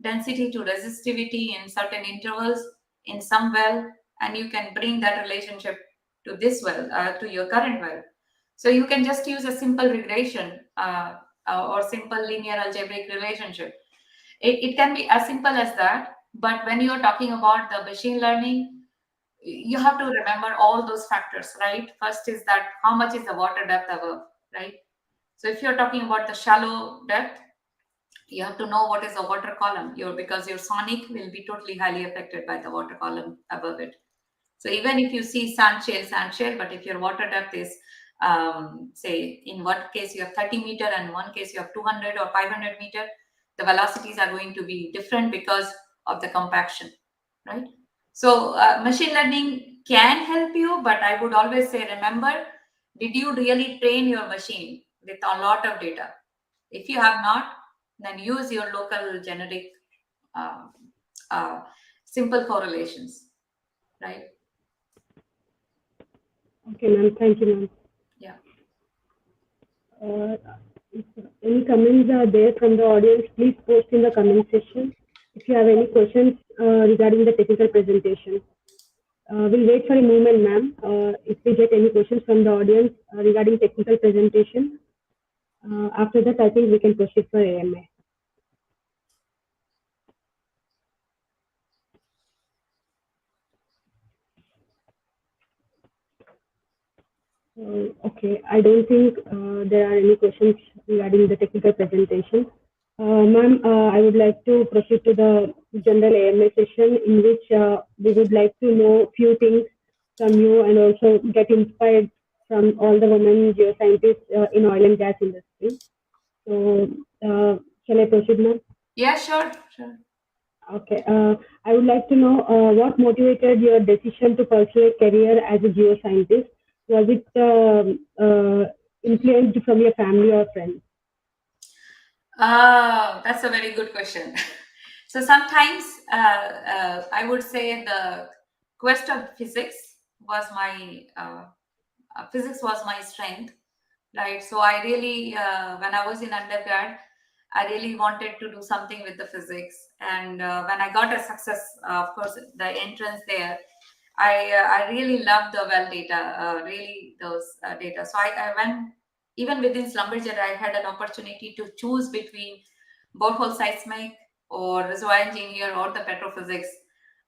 [SPEAKER 1] density to resistivity in certain intervals in some well, and you can bring that relationship to this well, to your current well. So you can just use a simple regression or simple linear algebraic relationship. It can be as simple as that. But when you're talking about the machine learning, you have to remember all those factors, right? First is that how much is the water depth above, right? So if you're talking about the shallow depth, you have to know what is the water column. Because your sonic will be totally highly affected by the water column above it. So even if you see sand shale, but if your water depth is, say, in one case you have 30 meter and one case you have 200 or 500 meter, the velocities are going to be different because of the compaction, right? So machine learning can help you, but I would always say, remember, did you really train your machine with a lot of data? If you have not, then use your local generic uh, uh, simple correlations, right?
[SPEAKER 2] Okay, ma'am. Thank you, ma'am.
[SPEAKER 1] Yeah.
[SPEAKER 2] If any comments are there from the audience, please post in the comment section. If you have any questions regarding the technical presentation, we'll wait for a moment, ma'am. If we get any questions from the audience regarding technical presentation, after that, I think we can proceed for AMA. Okay, I don't think there are any questions regarding the technical presentation. Ma'am, I would like to proceed to the general AMA session in which we would like to know few things from you and also get inspired from all the women geoscientists in oil and gas industry. So, shall I proceed, ma'am?
[SPEAKER 1] Yeah, sure.
[SPEAKER 2] Okay. I would like to know what motivated your decision to pursue a career as a geoscientist? Was it influenced from your family or friends?
[SPEAKER 1] That's a very good question. So sometimes I would say the quest of physics was my physics was my strength, right? So I really, when I was in undergrad, I really wanted to do something with the physics. And when I got a success, of course, the entrance there, I really love the well data, really those data. So I when even within Schlumberger, I had an opportunity to choose between borehole seismic or reservoir engineer or the petrophysics.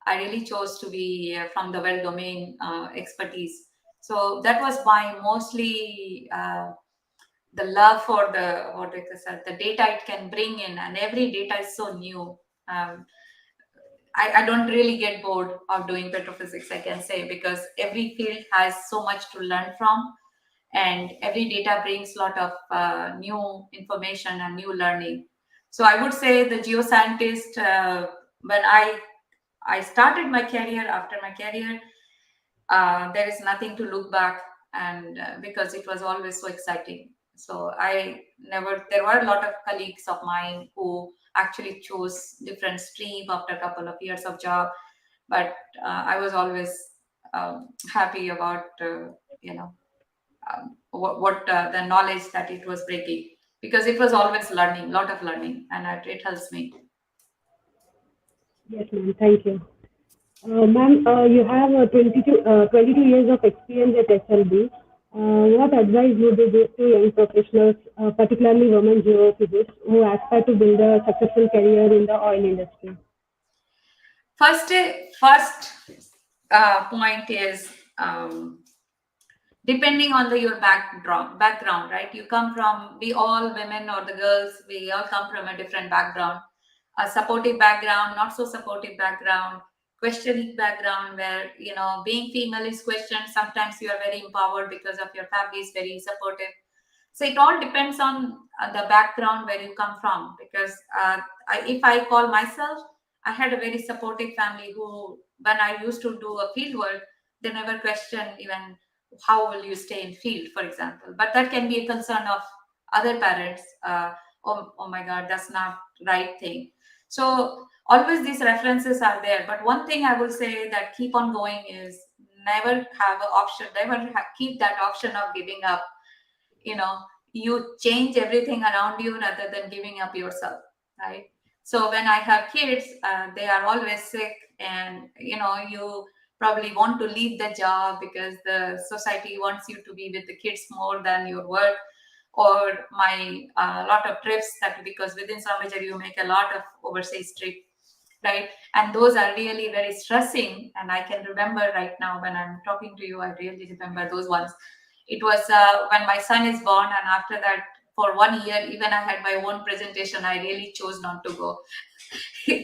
[SPEAKER 1] I really chose to be from the well domain expertise. So that was my mostly the love for the what it is the data it can bring in, and every data is so new. Um, I don't really get bored of doing petrophysics, I can say, because every field has so much to learn from, and every data brings a lot of new information and new learning. So I would say the geoscientist, when I started my career, after my career, there is nothing to look back, and because it was always so exciting. So I never, there were a lot of colleagues of mine who actually chose different stream after a couple of years of job, but I was always happy about you know what the knowledge that it was breaking, because it was always learning, lot of learning, and it helps me.
[SPEAKER 2] Yes, ma'am. Thank you. Ma'am, you have 22 years of experience at SLB. What advice would you give to young professionals, particularly women geophysicists, who aspire to build a successful career in the oil industry?
[SPEAKER 1] First point is, depending on your background, right? You come from, we all women or the girls, we all come from a different background, a supportive background, not so supportive background, questioning background, where being female is questioned. Sometimes you are very empowered because of your family is very supportive. So it all depends on the background where you come from, because if I call myself, I had a very supportive family who, when I used to do a field work, they never questioned even how will you stay in field, for example. But that can be a concern of other parents. Oh my God, that's not right thing. So always these references are there. But one thing I will say that keep on going is never have an option, never keep that option of giving up. You change everything around you rather than giving up yourself, right? So when I have kids, they are always sick, and you probably want to leave the job because the society wants you to be with the kids more than your work, or my lot of trips, that because within Samajar you make a lot of overseas trip, right? And those are really very stressing, and I can remember right now when I'm talking to you, I really remember those ones. It was when my son is born, and after that, for 1 year, even I had my own presentation, I really chose not to go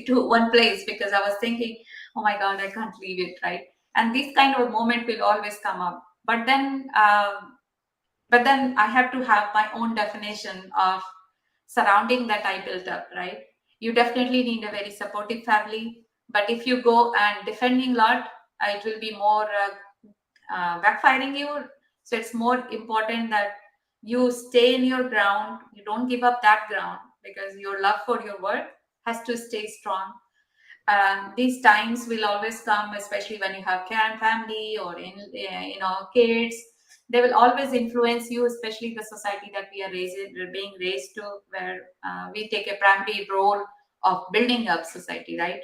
[SPEAKER 1] to one place, because I was thinking, oh my God, I can't leave it, right? And this kind of moment will always come up. But then I have to have my own definition of surrounding that I built up, right? You definitely need a very supportive family. But if you go and defending lot, it will be more backfiring you. So it's more important that you stay in your ground. You don't give up that ground, because your love for your work has to stay strong. These times will always come, especially when you have care and family, or in kids. They will always influence you, especially the society that we're being raised to, where we take a primary role of building up society, right?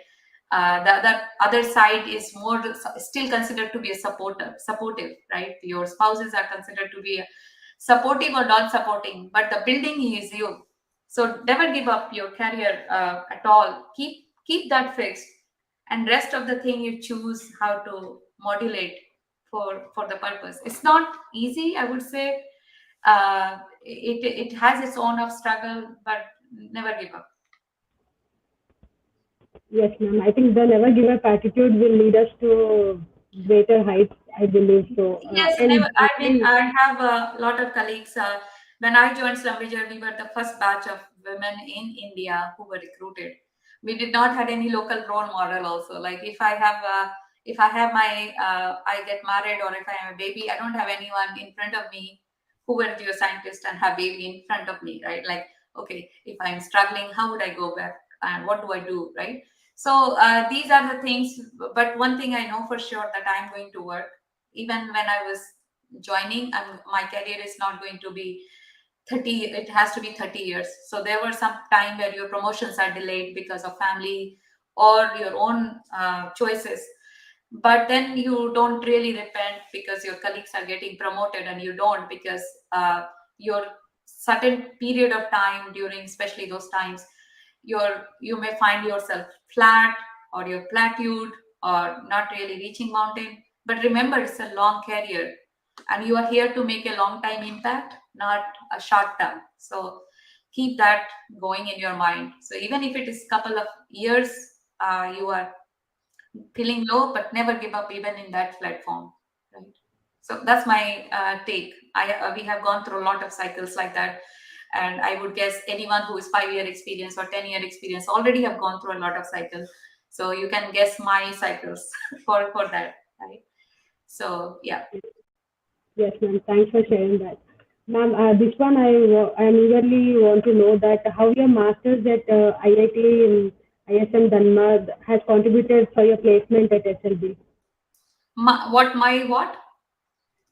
[SPEAKER 1] The other side is more still considered to be a supportive, right? Your spouses are considered to be supportive or non-supporting, but the building is you. So never give up your career at all. Keep that fixed, and rest of the thing you choose how to modulate for the purpose. It's not easy, I would say. It has its own of struggle, but never give up.
[SPEAKER 2] Yes, ma'am. I think the never give up attitude will lead us to greater heights, I believe so.
[SPEAKER 1] Yes, never.
[SPEAKER 2] And
[SPEAKER 1] I mean,
[SPEAKER 2] actually,
[SPEAKER 1] I have a lot of colleagues. When I joined Schlumberger, we were the first batch of women in India who were recruited. We did not had any local role model. Also, like if I have my, I get married, or if I have a baby, I don't have anyone in front of me who were geoscientists and have baby in front of me, right? Like, okay, if I'm struggling, how would I go back, and what do I do, right? So these are the things. But one thing I know for sure, that I'm going to work. Even when I was joining, and my career is not going to be 30, it has to be 30 years. So there were some time where your promotions are delayed because of family or your own choices. But then you don't really repent because your colleagues are getting promoted and you don't, because your certain period of time during, especially those times, you may find yourself flat, or you're plateaued, or not really reaching mountain. But remember, it's a long career, and you are here to make a long time impact, not a short term. So keep that going in your mind. So even if it is couple of years, you are feeling low, but never give up even in that platform, right? So that's my take. We have gone through a lot of cycles like that, and I would guess anyone who is 5-year experience or 10-year experience already have gone through a lot of cycles. So you can guess my cycles for that, right? So yeah.
[SPEAKER 2] yes, ma'am. Thanks for sharing that. Ma'am, this one I eagerly want to know that how your masters at IIT and ISM Dhanbad has contributed for your placement at SLB.
[SPEAKER 1] My what?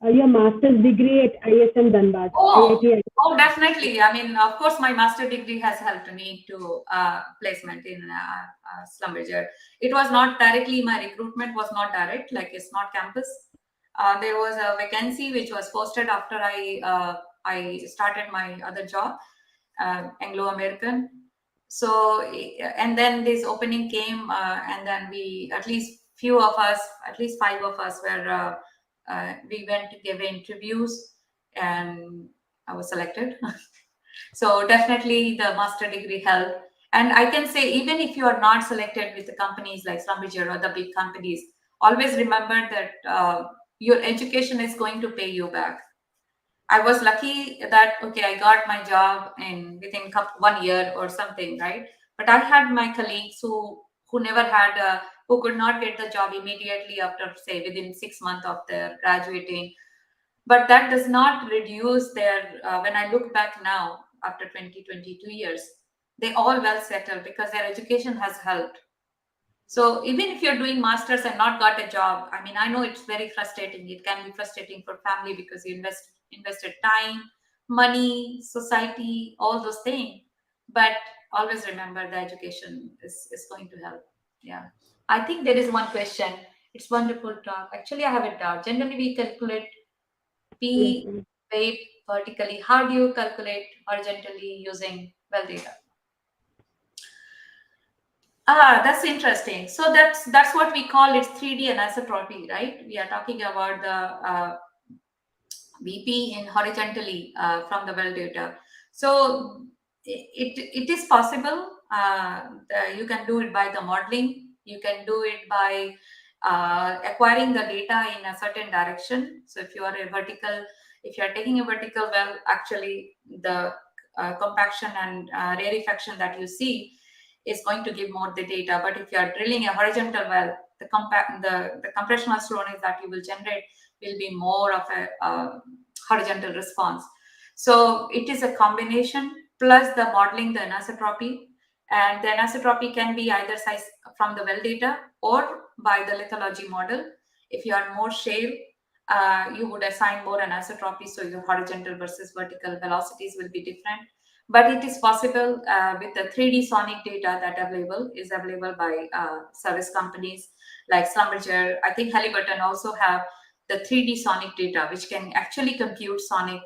[SPEAKER 2] Your master's degree at ISM Dhanbad,
[SPEAKER 1] Oh,
[SPEAKER 2] IIT.
[SPEAKER 1] oh, definitely. I mean, of course, my master degree has helped me to placement in Schlumberger. It was not directly, my recruitment was not direct, like it's not campus. There was a vacancy which was posted after I started my other job, Anglo American. So, and then this opening came, and then we, at least few of us, at least 5 of us were, we went to give interviews, and I was selected. So definitely the master degree helped. And I can say, even if you are not selected with the companies like Schlumberger or the big companies, always remember that your education is going to pay you back. I was lucky that, okay, I got my job in within 1 year or something, right? But I had my colleagues who never had who could not get the job immediately after, say, within 6 months of their graduating. But that does not reduce their, when I look back now after 22 years, they all well settled because their education has helped. So even if you're doing masters and not got a job, I mean, I know it's very frustrating. It can be frustrating for family because you invested time, money, society, all those things. But always remember, the education is going to help. Yeah. I think there is one question. It's wonderful talk. Actually, I have a doubt. Generally, we calculate
[SPEAKER 2] Yes,
[SPEAKER 1] P
[SPEAKER 2] ma'am.
[SPEAKER 1] weight vertically. How do you calculate horizontally using well data? Ah, that's interesting. So that's what we call it 3D anisotropy, right? We are talking about the VP in horizontally from the well data. So it is possible. You can do it by the modeling. You can do it by acquiring the data in a certain direction. So if you are a vertical, if you are taking a vertical well, actually the compaction and rarefaction that you see is going to give more the data. But if you are drilling a horizontal well, the compressional slowness that you will generate will be more of a horizontal response. So it is a combination plus the modeling the anisotropy, and the anisotropy can be either size from the well data or by the lithology model. If you are more shale, you would assign more anisotropy, so your horizontal versus vertical velocities will be different. But it is possible with the 3D sonic data that is available by service companies like Schlumberger. I think Halliburton also have the 3D sonic data, which can actually compute sonic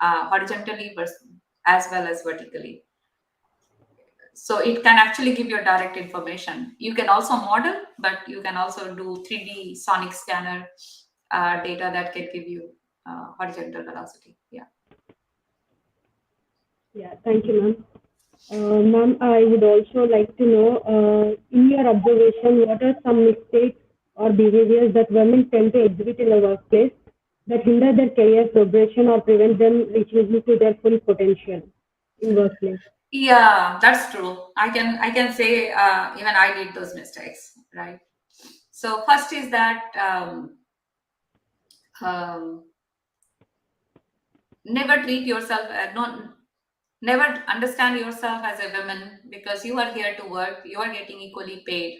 [SPEAKER 1] horizontally as well as vertically. So it can actually give you direct information. You can also model, but you can also do 3D sonic scanner data that can give you horizontal velocity. Yeah.
[SPEAKER 2] Yeah, thank you, ma'am. Ma'am, I would also like to know, in your observation, what are some mistakes or behaviors that women tend to exhibit in the workplace that hinder their career progression or prevent them reaching to their full potential in workplace?
[SPEAKER 1] Yeah, that's true. I can say even I did those mistakes, right? So first is that um, never treat yourself never understand yourself as a woman, because you are here to work, you are getting equally paid.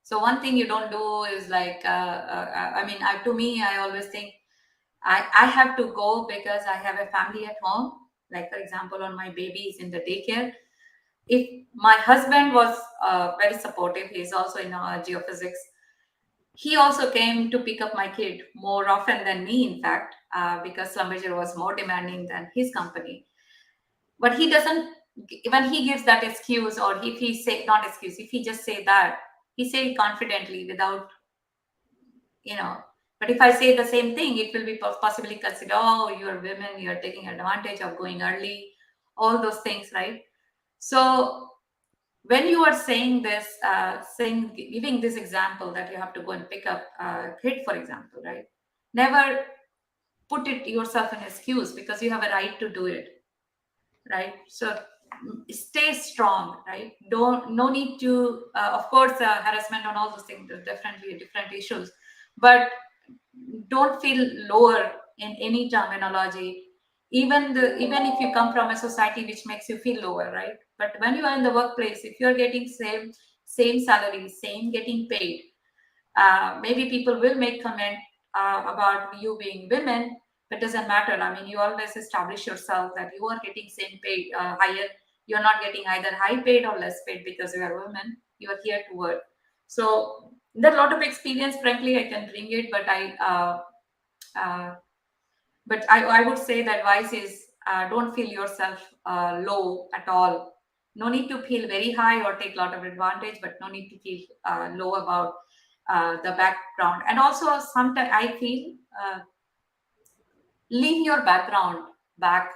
[SPEAKER 1] So one thing you don't do is like I mean, to me, I always think I have to go because I have a family at home. Like for example, on my baby is in the daycare. If my husband was very supportive, he's also in geophysics, he also came to pick up my kid more often than me, in fact, because Schlumberger was more demanding than his company. But he doesn't, when he gives that excuse, or if he say, not excuse, if he just say that, he say it confidently without, you know. But if I say the same thing, it will be possibly considered, oh, you're women, you're taking advantage of going early, all those things, right? So when you are saying this, giving this example that you have to go and pick up a kid, for example, right? Never put it yourself an excuse, because you have a right to do it, right? So stay strong, right? Don't, no need to of course harassment and all those things are definitely different issues, but don't feel lower in any terminology. Even if you come from a society which makes you feel lower, right? But when you are in the workplace, if you're getting same salary, same getting paid, maybe people will make comment about you being women, but doesn't matter. I mean, you always establish yourself that you are getting same paid, higher. You're not getting either high paid or less paid because you are women. You are here to work. So there are a lot of experience. Frankly, I can bring it, but uh, I would say the advice is don't feel yourself low at all. No need to feel very high or take a lot of advantage, but no need to feel low about the background. And also, sometimes I feel leave your background back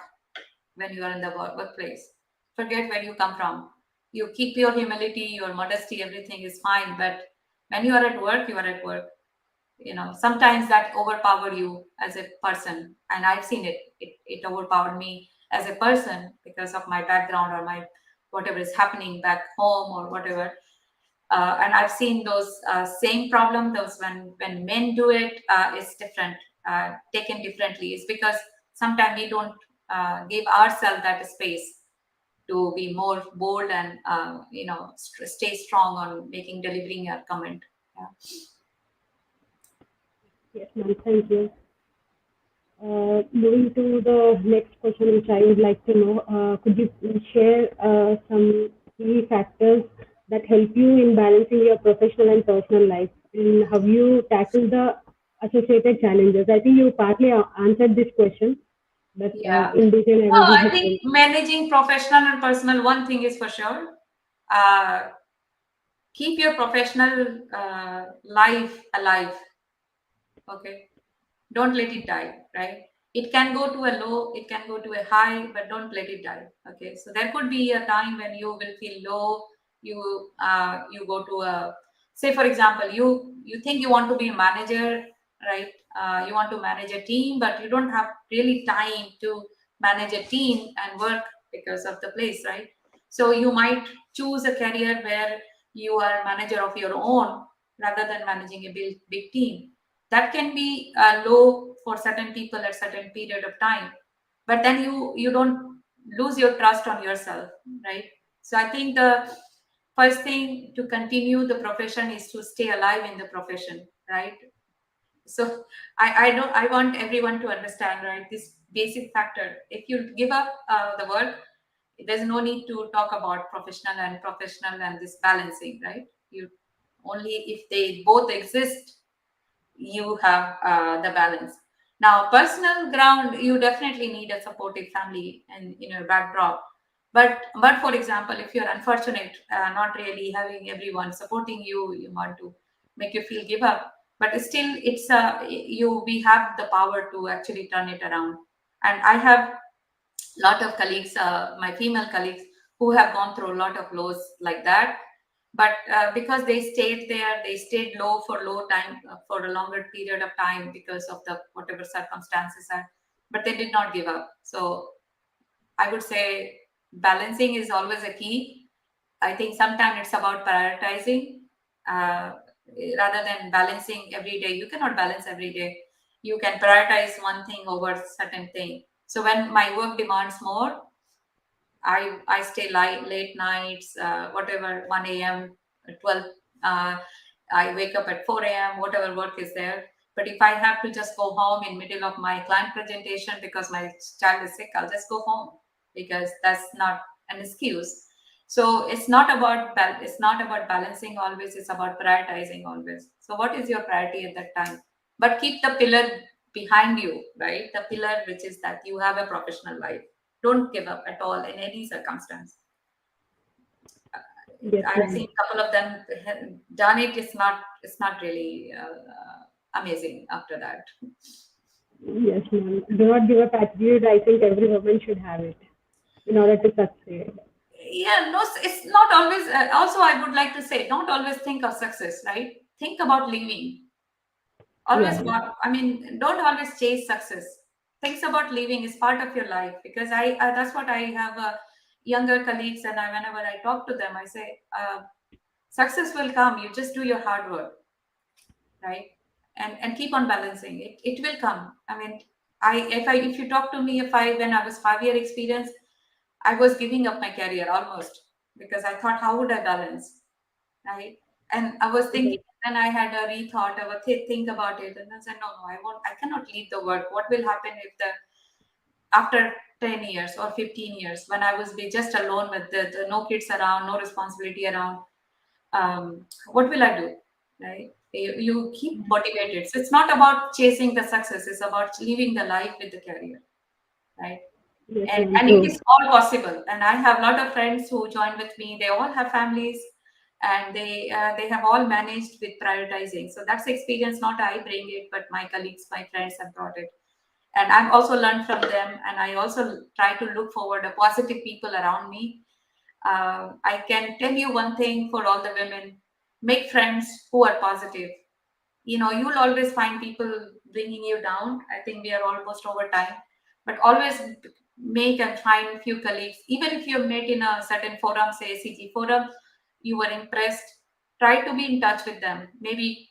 [SPEAKER 1] when you are in the workplace. Forget where you come from. You keep your humility, your modesty, everything is fine. But when you are at work, you are at work. You know, sometimes that overpower you as a person, and I've seen it overpowered me as a person because of my background or my whatever is happening back home or whatever. And I've seen those same problem, those when men do it, it's different, taken differently. It's because sometimes we don't give ourselves that space to be more bold and stay strong on making delivering a comment. Yeah.
[SPEAKER 2] Yes, ma'am, thank you. Moving to the next question, which I would like to know, could you please share some key factors that help you in balancing your professional and personal life, and how you tackle the associated challenges? I think you partly answered this question, but
[SPEAKER 1] Yeah.
[SPEAKER 2] in detail, I
[SPEAKER 1] No,
[SPEAKER 2] will
[SPEAKER 1] I
[SPEAKER 2] be
[SPEAKER 1] think
[SPEAKER 2] helpful.
[SPEAKER 1] managing professional and personal, one thing is for sure. Uh, Keep your professional life alive. Okay. Don't let it die, right? It can go to a low, it can go to a high, but don't let it die. Okay. So there could be a time when you will feel low. You go to a, say for example, you think you want to be a manager, right? You want to manage a team, but you don't have really time to manage a team and work because of the place, right? So you might choose a career where you are manager of your own rather than managing a big team. That can be low for certain people at certain period of time, but then you don't lose your trust on yourself, right? So I think the first thing to continue the profession is to stay alive in the profession, right? So I don't I want everyone to understand, right, this basic factor. If you give up the work, there's no need to talk about professional and this balancing, right? You only if they both exist, you have the balance. Now personal ground, you definitely need a supportive family and backdrop. But for example, if you're unfortunate, not really having everyone supporting you, you want to make you feel give up, but still it's you we have the power to actually turn it around. And I have lot of colleagues, my female colleagues, who have gone through a lot of lows like that. But because they stayed there, they stayed low for low time, for a longer period of time because of the whatever circumstances are, but they did not give up. So I would say balancing is always a key. I think sometimes it's about prioritizing, uh, rather than balancing every day. You cannot balance every day. You can prioritize one thing over certain thing. So when my work demands more, I stay late nights, whatever, 1 a.m., 12. Uh, I wake up at 4 a.m., whatever work is there. But if I have to just go home in middle of my client presentation because my child is sick, I'll just go home because that's not an excuse. So it's not about balancing always. It's about prioritizing always. So what is your priority at that time? But keep the pillar behind you, right? The pillar which is that you have a professional life. Don't give up at all in any circumstance.
[SPEAKER 2] Yes,
[SPEAKER 1] I've
[SPEAKER 2] ma'am.
[SPEAKER 1] seen a couple of them done it. It's not really amazing after that.
[SPEAKER 2] Yes, ma'am. Do not give up attitude. I think every woman should have it in order to succeed.
[SPEAKER 1] Yeah, no, it's not always. Also, I would like to say, don't always think of success, right? Think about living. Always
[SPEAKER 2] Yeah, yeah.
[SPEAKER 1] want. I mean, don't always chase success. Think about living is part of your life because that's what I have. Younger colleagues, and whenever I talk to them, I say, success will come. You just do your hard work, right? And keep on balancing it. It will come. I mean, if you talk to me, if I when I was 5 year experience, I was giving up my career almost because I thought, how would I balance, right? And I was
[SPEAKER 2] Yes,
[SPEAKER 1] thinking, and I had a rethought, I would think about it, and I said, no, no, I cannot leave the work. What will happen if the after 10 years or 15 years when I was be just alone with the no kids around, no responsibility around, what will I do? Right? You keep motivated. So it's not about chasing the success, it's about living the life with the career, right?
[SPEAKER 2] yes,
[SPEAKER 1] and
[SPEAKER 2] ma'am.
[SPEAKER 1] and it
[SPEAKER 2] True.
[SPEAKER 1] is all possible. And I have a lot of friends who join with me. They all have families, and they have all managed with prioritizing. So that's the experience. Not I bring it, but my colleagues, my friends have brought it, and I've also learned from them. And I also try to look forward to positive people around me. I can tell you one thing for all the women: make friends who are positive. You'll always find people bringing you down. I think we are almost over time, but always make and find few colleagues, even if you've met in a certain forum, say ACG forum, you were impressed, try to be in touch with them. Maybe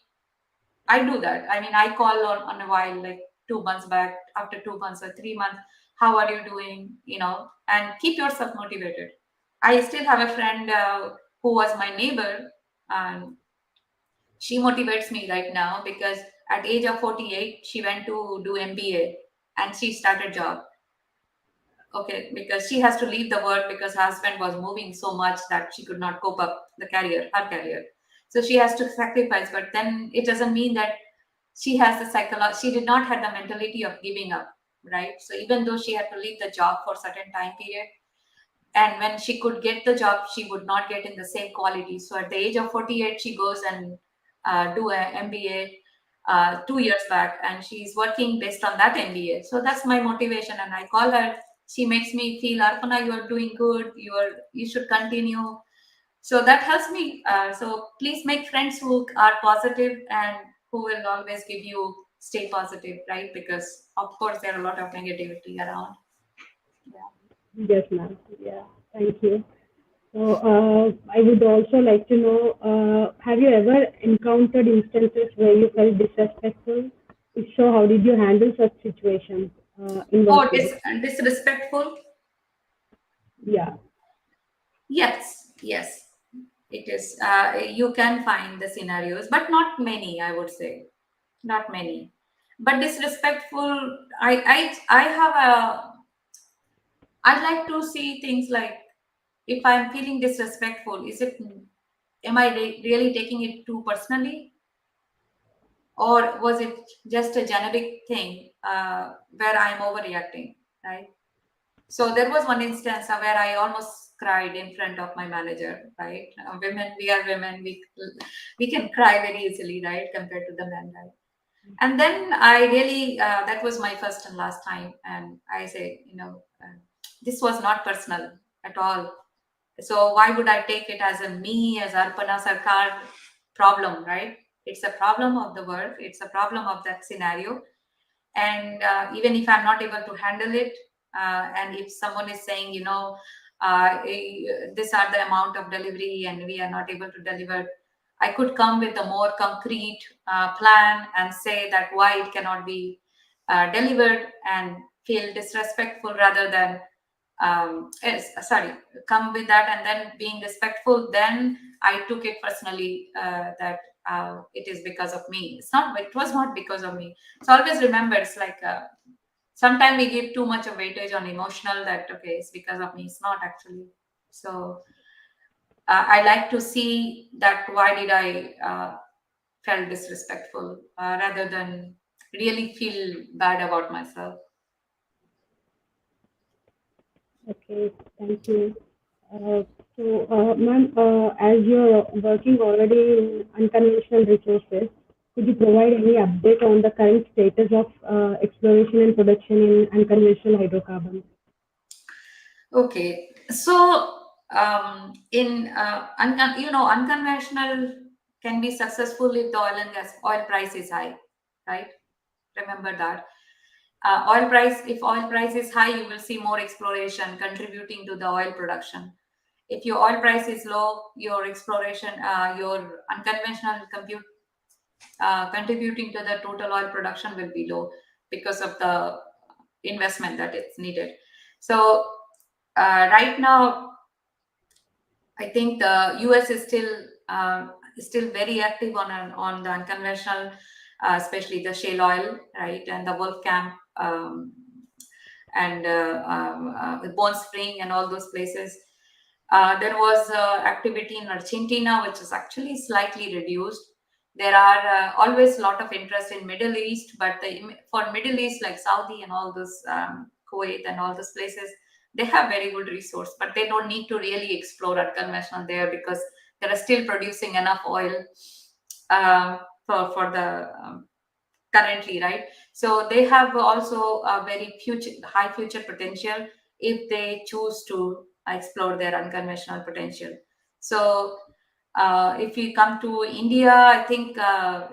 [SPEAKER 1] I do that. I mean, I call on a while, like 2 months back, after 2 months or 3 months, how are you doing, and keep yourself motivated. I still have a friend who was my neighbor, and she motivates me right now because at age of 48 she went to do MBA and she started job. Okay, because she has to leave the work because her husband was moving so much that she could not cope up her career. So she has to sacrifice, but then it doesn't mean that she did not have the mentality of giving up, right? So even though she had to leave the job for certain time period, and when she could get the job she would not get in the same quality. So at the age of 48 she goes and do an MBA 2 years back, and she's working based on that MBA. So that's my motivation, and I call her. She makes me feel, Arpana, you are doing good, you should continue. So that helps me. So please make friends who are positive and who will always give you stay positive, right? Because of course there are a lot of negativity around. Yeah.
[SPEAKER 2] Yes, ma'am. Yeah. Thank you. So I would also like to know, have you ever encountered instances where you felt disrespectful? If so, how did you handle such situations in
[SPEAKER 1] Oh,
[SPEAKER 2] workplace?
[SPEAKER 1] disrespectful.
[SPEAKER 2] Yeah.
[SPEAKER 1] Yes, yes, it is. You can find the scenarios, but not many, I would say. Not many. But disrespectful, I have a, I like to see things like, if I'm feeling disrespectful, am I really taking it too personally? Or was it just a generic thing where I'm overreacting, right? So there was one instance where I almost cried in front of my manager, right? Women, we are women, we can cry very easily, right, compared to the men, right? And then I really, that was my first and last time, and I say, this was not personal at all. So why would I take it as a me, as Arpana Sarkar problem, right? It's a problem of the work. It's a problem of that scenario. And even if I'm not able to handle it, and if someone is saying, these are the amount of delivery and we are not able to deliver, I could come with a more concrete plan and say that why it cannot be delivered, and feel disrespectful rather than sorry, come with that and then being respectful. Then I took it personally, that it is because of me. It was not because of me. So always remember, it's like, sometimes we give too much of weightage on emotional, that okay, it's because of me. It's not actually. So I like to see that why did I felt disrespectful, rather than really feel bad about myself.
[SPEAKER 2] Okay. Thank you. Uh, Ma'am, as you're working already in unconventional resources, could you provide any update on the current status of exploration and production in unconventional hydrocarbons?
[SPEAKER 1] Okay, so in unconventional can be successful if the oil price is high, right? Remember that. If oil price is high, you will see more exploration contributing to the oil production. If your oil price is low, your exploration, your unconventional contributing to the total oil production will be low because of the investment that is needed. So right now, I think the US is still very active on the unconventional, especially the shale oil, right, and the Wolfcamp, and Bone Spring and all those places. There was activity in Argentina, which is actually slightly reduced. There are always a lot of interest in Middle East, but for Middle East, like Saudi and all those, Kuwait and all those places, they have very good resource, but they don't need to really explore unconventional there, because they are still producing enough oil for the currently, right? So they have also a very high future potential if they choose to explore their unconventional potential. So if we come to India, I think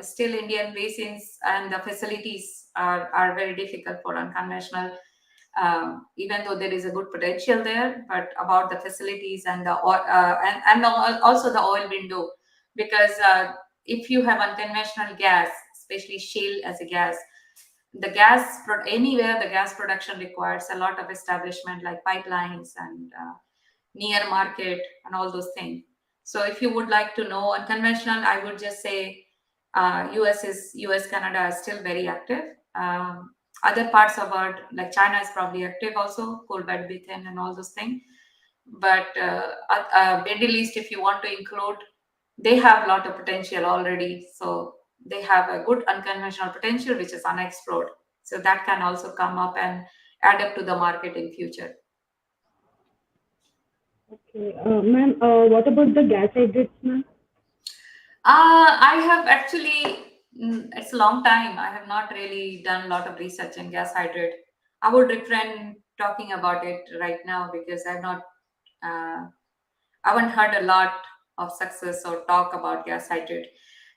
[SPEAKER 1] still Indian basins and the facilities are very difficult for unconventional, even though there is a good potential there, but about the facilities and the oil, also the oil window, because if you have unconventional gas, especially shale as a gas, anywhere the gas production requires a lot of establishment like pipelines and near market and all those things. So if you would like to know unconventional, I would just say US, Canada is still very active. Other parts of world like China is probably active also, coal bed methane and all those things. But Middle East, if you want to include, they have a lot of potential already. So they have a good unconventional potential which is unexplored. So that can also come up and add up to the market in future.
[SPEAKER 2] Okay. Ma'am, what about the gas hydrates, ma'am?
[SPEAKER 1] I have actually, it's a long time. I have not really done a lot of research in gas hydrate. I would refrain talking about it right now because uh, I haven't heard a lot of success or talk about gas hydrate.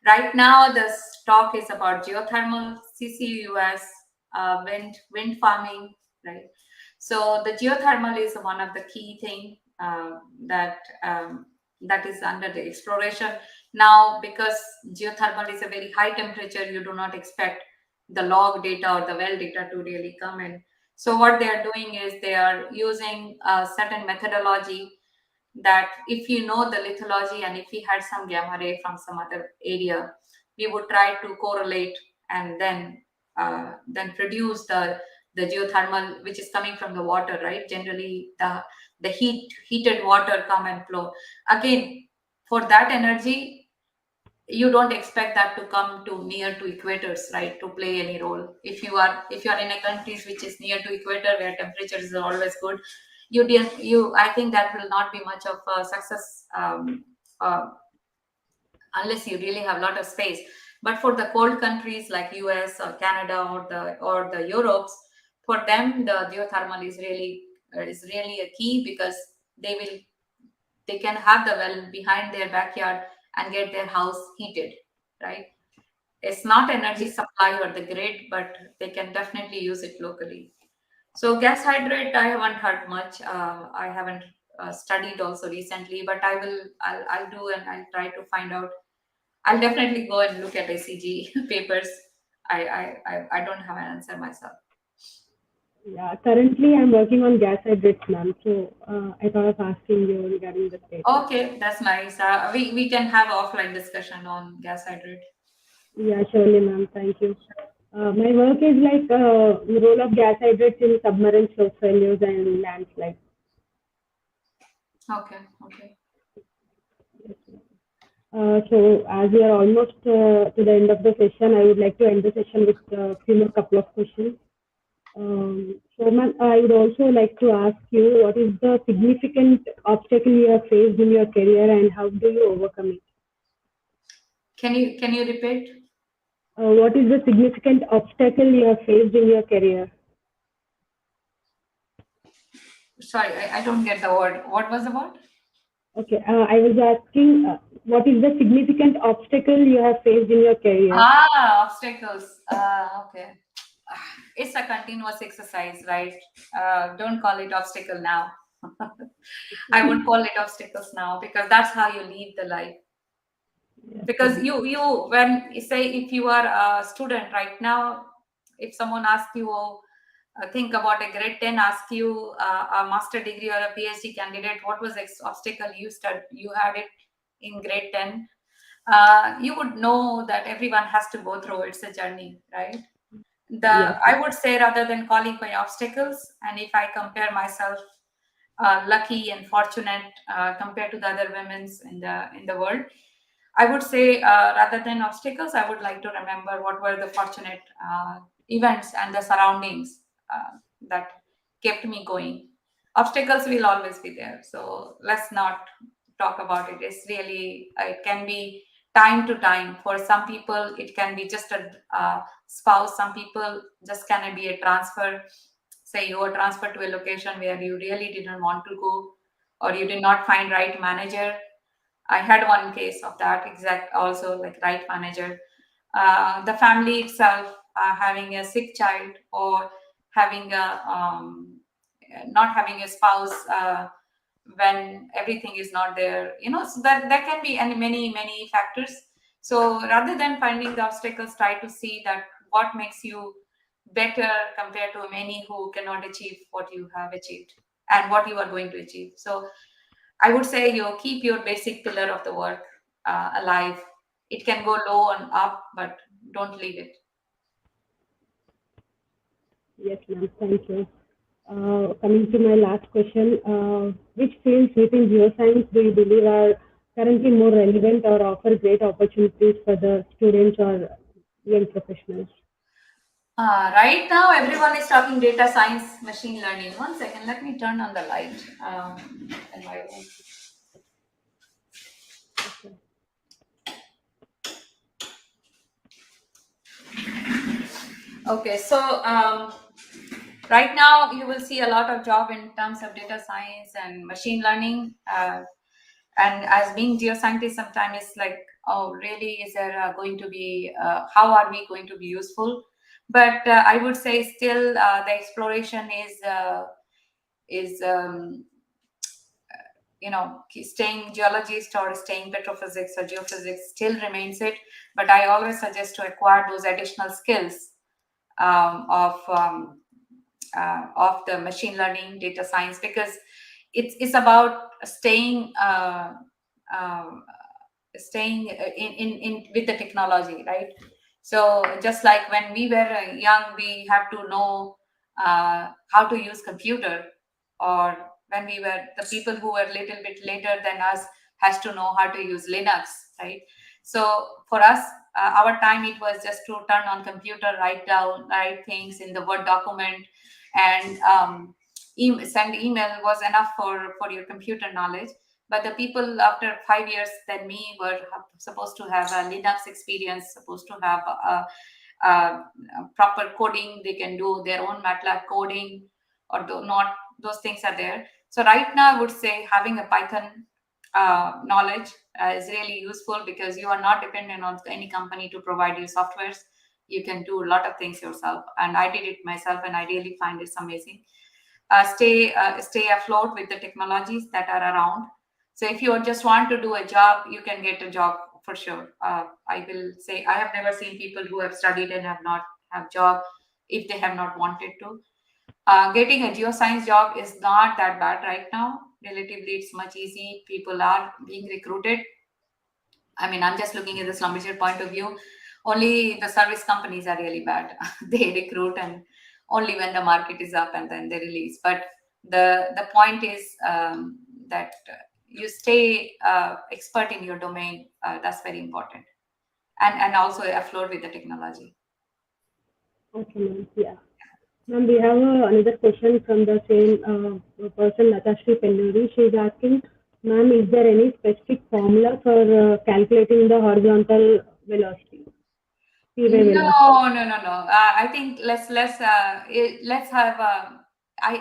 [SPEAKER 1] Right now, the talk is about geothermal, CCUS, wind farming, right? So the geothermal is one of the key thing. that that is under the exploration now, because geothermal is a very high temperature. You do not expect the log data or the well data to really come in. So what they are doing is they are using a certain methodology, that if you know the lithology and if we had some gamma ray from some other area, we would try to correlate and then produce the geothermal which is coming from the water, right? Generally the heated water come and flow. Again, for that energy, you don't expect that to come to near to equators, right, to play any role. If you are in a countries which is near to equator where temperatures are always good, I think that will not be much of a success, uh, unless you really have a lot of space. But for the cold countries like US or Canada or the Europes, for them the geothermal is really a key, because they will they can have the well behind their backyard and get their house heated, right? It's not energy supply or the grid, but they can definitely use it locally. So gas hydrate, I haven't heard much. I haven't studied also recently, but I'll do, and I'll try to find out. I'll definitely go and look at ACG papers. I don't have an answer myself.
[SPEAKER 2] Yeah, currently I'm working on gas hydrates, ma'am. So I thought of asking you regarding the status.
[SPEAKER 1] Okay, that's nice. We can have offline discussion on gas hydrate.
[SPEAKER 2] Yeah, surely, ma'am. Thank you. My work is like role of gas hydrates in submarine slope failures and landslides.
[SPEAKER 1] Okay, okay.
[SPEAKER 2] So as we are almost to the end of the session, I would like to end the session with a few more couple of questions. So, ma'am, I would also like to ask you, what is the significant obstacle you have faced in your career, and how do you overcome it?
[SPEAKER 1] Can you repeat?
[SPEAKER 2] What is the significant obstacle you have faced in your career?
[SPEAKER 1] Sorry, I don't get the word. What was the word?
[SPEAKER 2] Okay, I was asking, what is the significant obstacle you have faced in your career?
[SPEAKER 1] Obstacles. Okay. It's a continuous exercise, right? Don't call it obstacle now. I won't call it obstacles now, because that's how you live the life.
[SPEAKER 2] Yes,
[SPEAKER 1] Because
[SPEAKER 2] ma'am.
[SPEAKER 1] when you say, if you are a student right now, if someone asks you, think about a grade 10, ask you a master degree or a PhD candidate, what was the obstacle you had it in grade 10? You would know that everyone has to go through. It's a journey, right?
[SPEAKER 2] Yes,
[SPEAKER 1] I would say, rather than calling my obstacles, and if I compare myself lucky and fortunate compared to the other women's in the world, I would say, rather than obstacles, I would like to remember what were the fortunate events and the surroundings that kept me going. Obstacles will always be there, so let's not talk about it. It's really, it can be time to time. For some people, it can be just a spouse. Some people just can be a transfer. Say you were transferred to a location where you really didn't want to go, or you did not find right manager. I had one case of that exact, also like right manager. The family itself having a sick child, or having a not having a spouse when everything is not there. So that can be any many factors. So rather than finding the obstacles, try to see that what makes you better compared to many who cannot achieve what you have achieved and what you are going to achieve. So I would say, you keep your basic pillar of the work alive. It can go low and up, but don't leave it.
[SPEAKER 2] yes, ma'am. Thank you. Coming to my last question, which fields within geoscience do you believe are currently more relevant or offer great opportunities for the students or young professionals?
[SPEAKER 1] Right now, everyone is talking data science, machine learning. One second, let me turn on the light in my room.
[SPEAKER 2] Okay.
[SPEAKER 1] Okay, so right now you will see a lot of job in terms of data science and machine learning. And as being geoscientist, sometimes it's like, oh, really, is there going to be, how are we going to be useful? But I would say still the exploration is staying geologist or staying petrophysics or geophysics still remains it. But I always suggest to acquire those additional skills um, of um, of the machine learning, data science, because it's about um, staying in with the technology, right? So just like when we were young, we have to know how to use computer, or when we were the people who were little bit later than us has to know how to use Linux, right? So for us, our time, it was just to turn on computer, write things in the Word document, and send email was enough for your computer knowledge. But the people after 5 years than me were supposed to have a Linux experience, supposed to have proper coding. They can do their own MATLAB coding, or not, those things are there. So right now I would say having a Python knowledge is really useful, because you are not dependent on any company to provide you softwares. You can do a lot of things yourself, and I did it myself, and I really find it's amazing. Stay afloat with the technologies that are around. So if you just want to do a job, you can get a job for sure. I will say I have never seen people who have studied and have not have job if they have not wanted to. Getting a geoscience job is not that bad right now. Relatively, it's much easy. People are being recruited. I mean, I'm just looking at the Schlumberger point of view. Only the service companies are really bad. They recruit, and only when the market is up, and then they release. But the point is that you stay expert in your domain. That's very important, and also afloat with the technology.
[SPEAKER 2] Okay, ma'am. Yeah. Ma'am, we have another question from the same person, Latashri Pelluri. She is asking, ma'am, is there any specific formula for calculating the horizontal velocity, seaway velocity?
[SPEAKER 1] No. I think let's have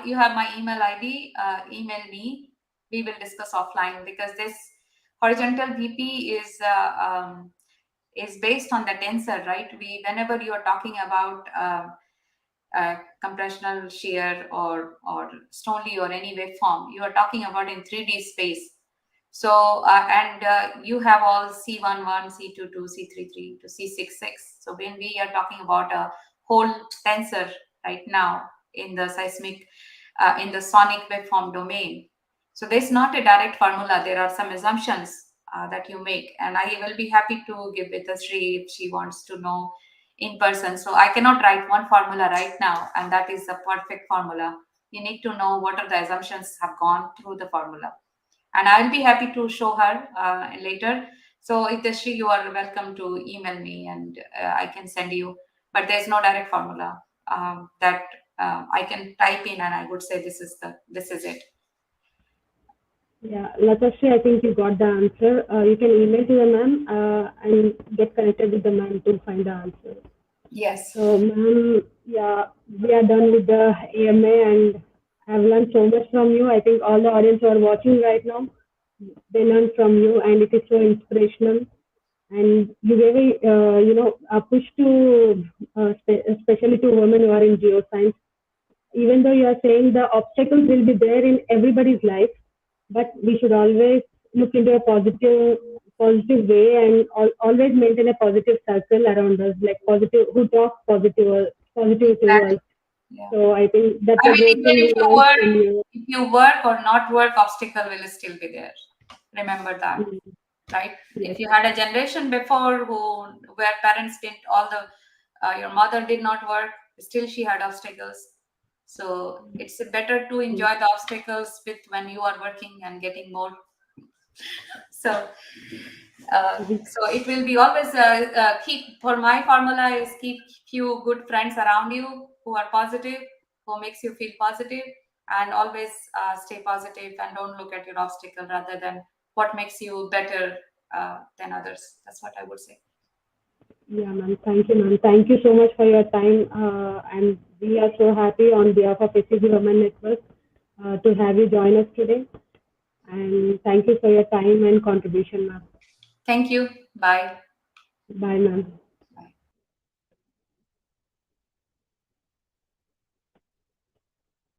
[SPEAKER 1] you have my email ID. Email me. We will discuss offline, because this horizontal VP is based on the tensor, right? Whenever you are talking about compressional shear or Stoney or any waveform, you are talking about in 3D space. So and you have all C11, C22, C33 to C66. So when we are talking about a whole tensor right now in the seismic, in the sonic waveform domain, so there's not a direct formula. There are some assumptions that you make, and I will be happy to give it a Sri if she wants to know in person. So I cannot write one formula right now, and that is the perfect formula. You need to know what are the assumptions have gone through the formula, and I'll be happy to show her later. So if Dashri, you are welcome to email me, and I can send you. But there's no direct formula that I can type in, and I would say this is it.
[SPEAKER 2] Yeah, Latashri, I think you got the answer. You can email to the ma'am and get connected with the ma'am to find the answer.
[SPEAKER 1] Yes.
[SPEAKER 2] So, ma'am, yeah, we are done with the AMA and I've learned so much from you. I think all the audience who are watching right now, they learned from you, and it is so inspirational. And you gave a push to, especially to women who are in geoscience. Even though you are saying the obstacles will be there in everybody's life, but we should always look into a positive way and always maintain a positive circle around us, like positive who talk positive to us.
[SPEAKER 1] Exactly. Yeah.
[SPEAKER 2] So I think that's
[SPEAKER 1] I
[SPEAKER 2] a
[SPEAKER 1] mean,
[SPEAKER 2] great thing
[SPEAKER 1] even
[SPEAKER 2] we learned from you.
[SPEAKER 1] if you work or not work, obstacle will still be there. Remember that,
[SPEAKER 2] Mm,
[SPEAKER 1] right?
[SPEAKER 2] yes,
[SPEAKER 1] If you had a generation before where parents didn't, all the your mother did not work, still she had obstacles. So it's better to
[SPEAKER 2] mm,
[SPEAKER 1] enjoy the obstacles with when you are working and getting more. So
[SPEAKER 2] mhm.
[SPEAKER 1] so it will be always keep, for my formula is keep few good friends around you who are positive, who makes you feel positive, and always stay positive, and don't look at your obstacle rather than what makes you better than others. That's what I would say.
[SPEAKER 2] Yeah, ma'am. Thank you, ma'am. Thank you so much for your time. And we are so happy on behalf of SCG Women Network to have you join us today. And thank you for your time and contribution, ma'am.
[SPEAKER 1] Thank you. Bye.
[SPEAKER 2] Bye, ma'am.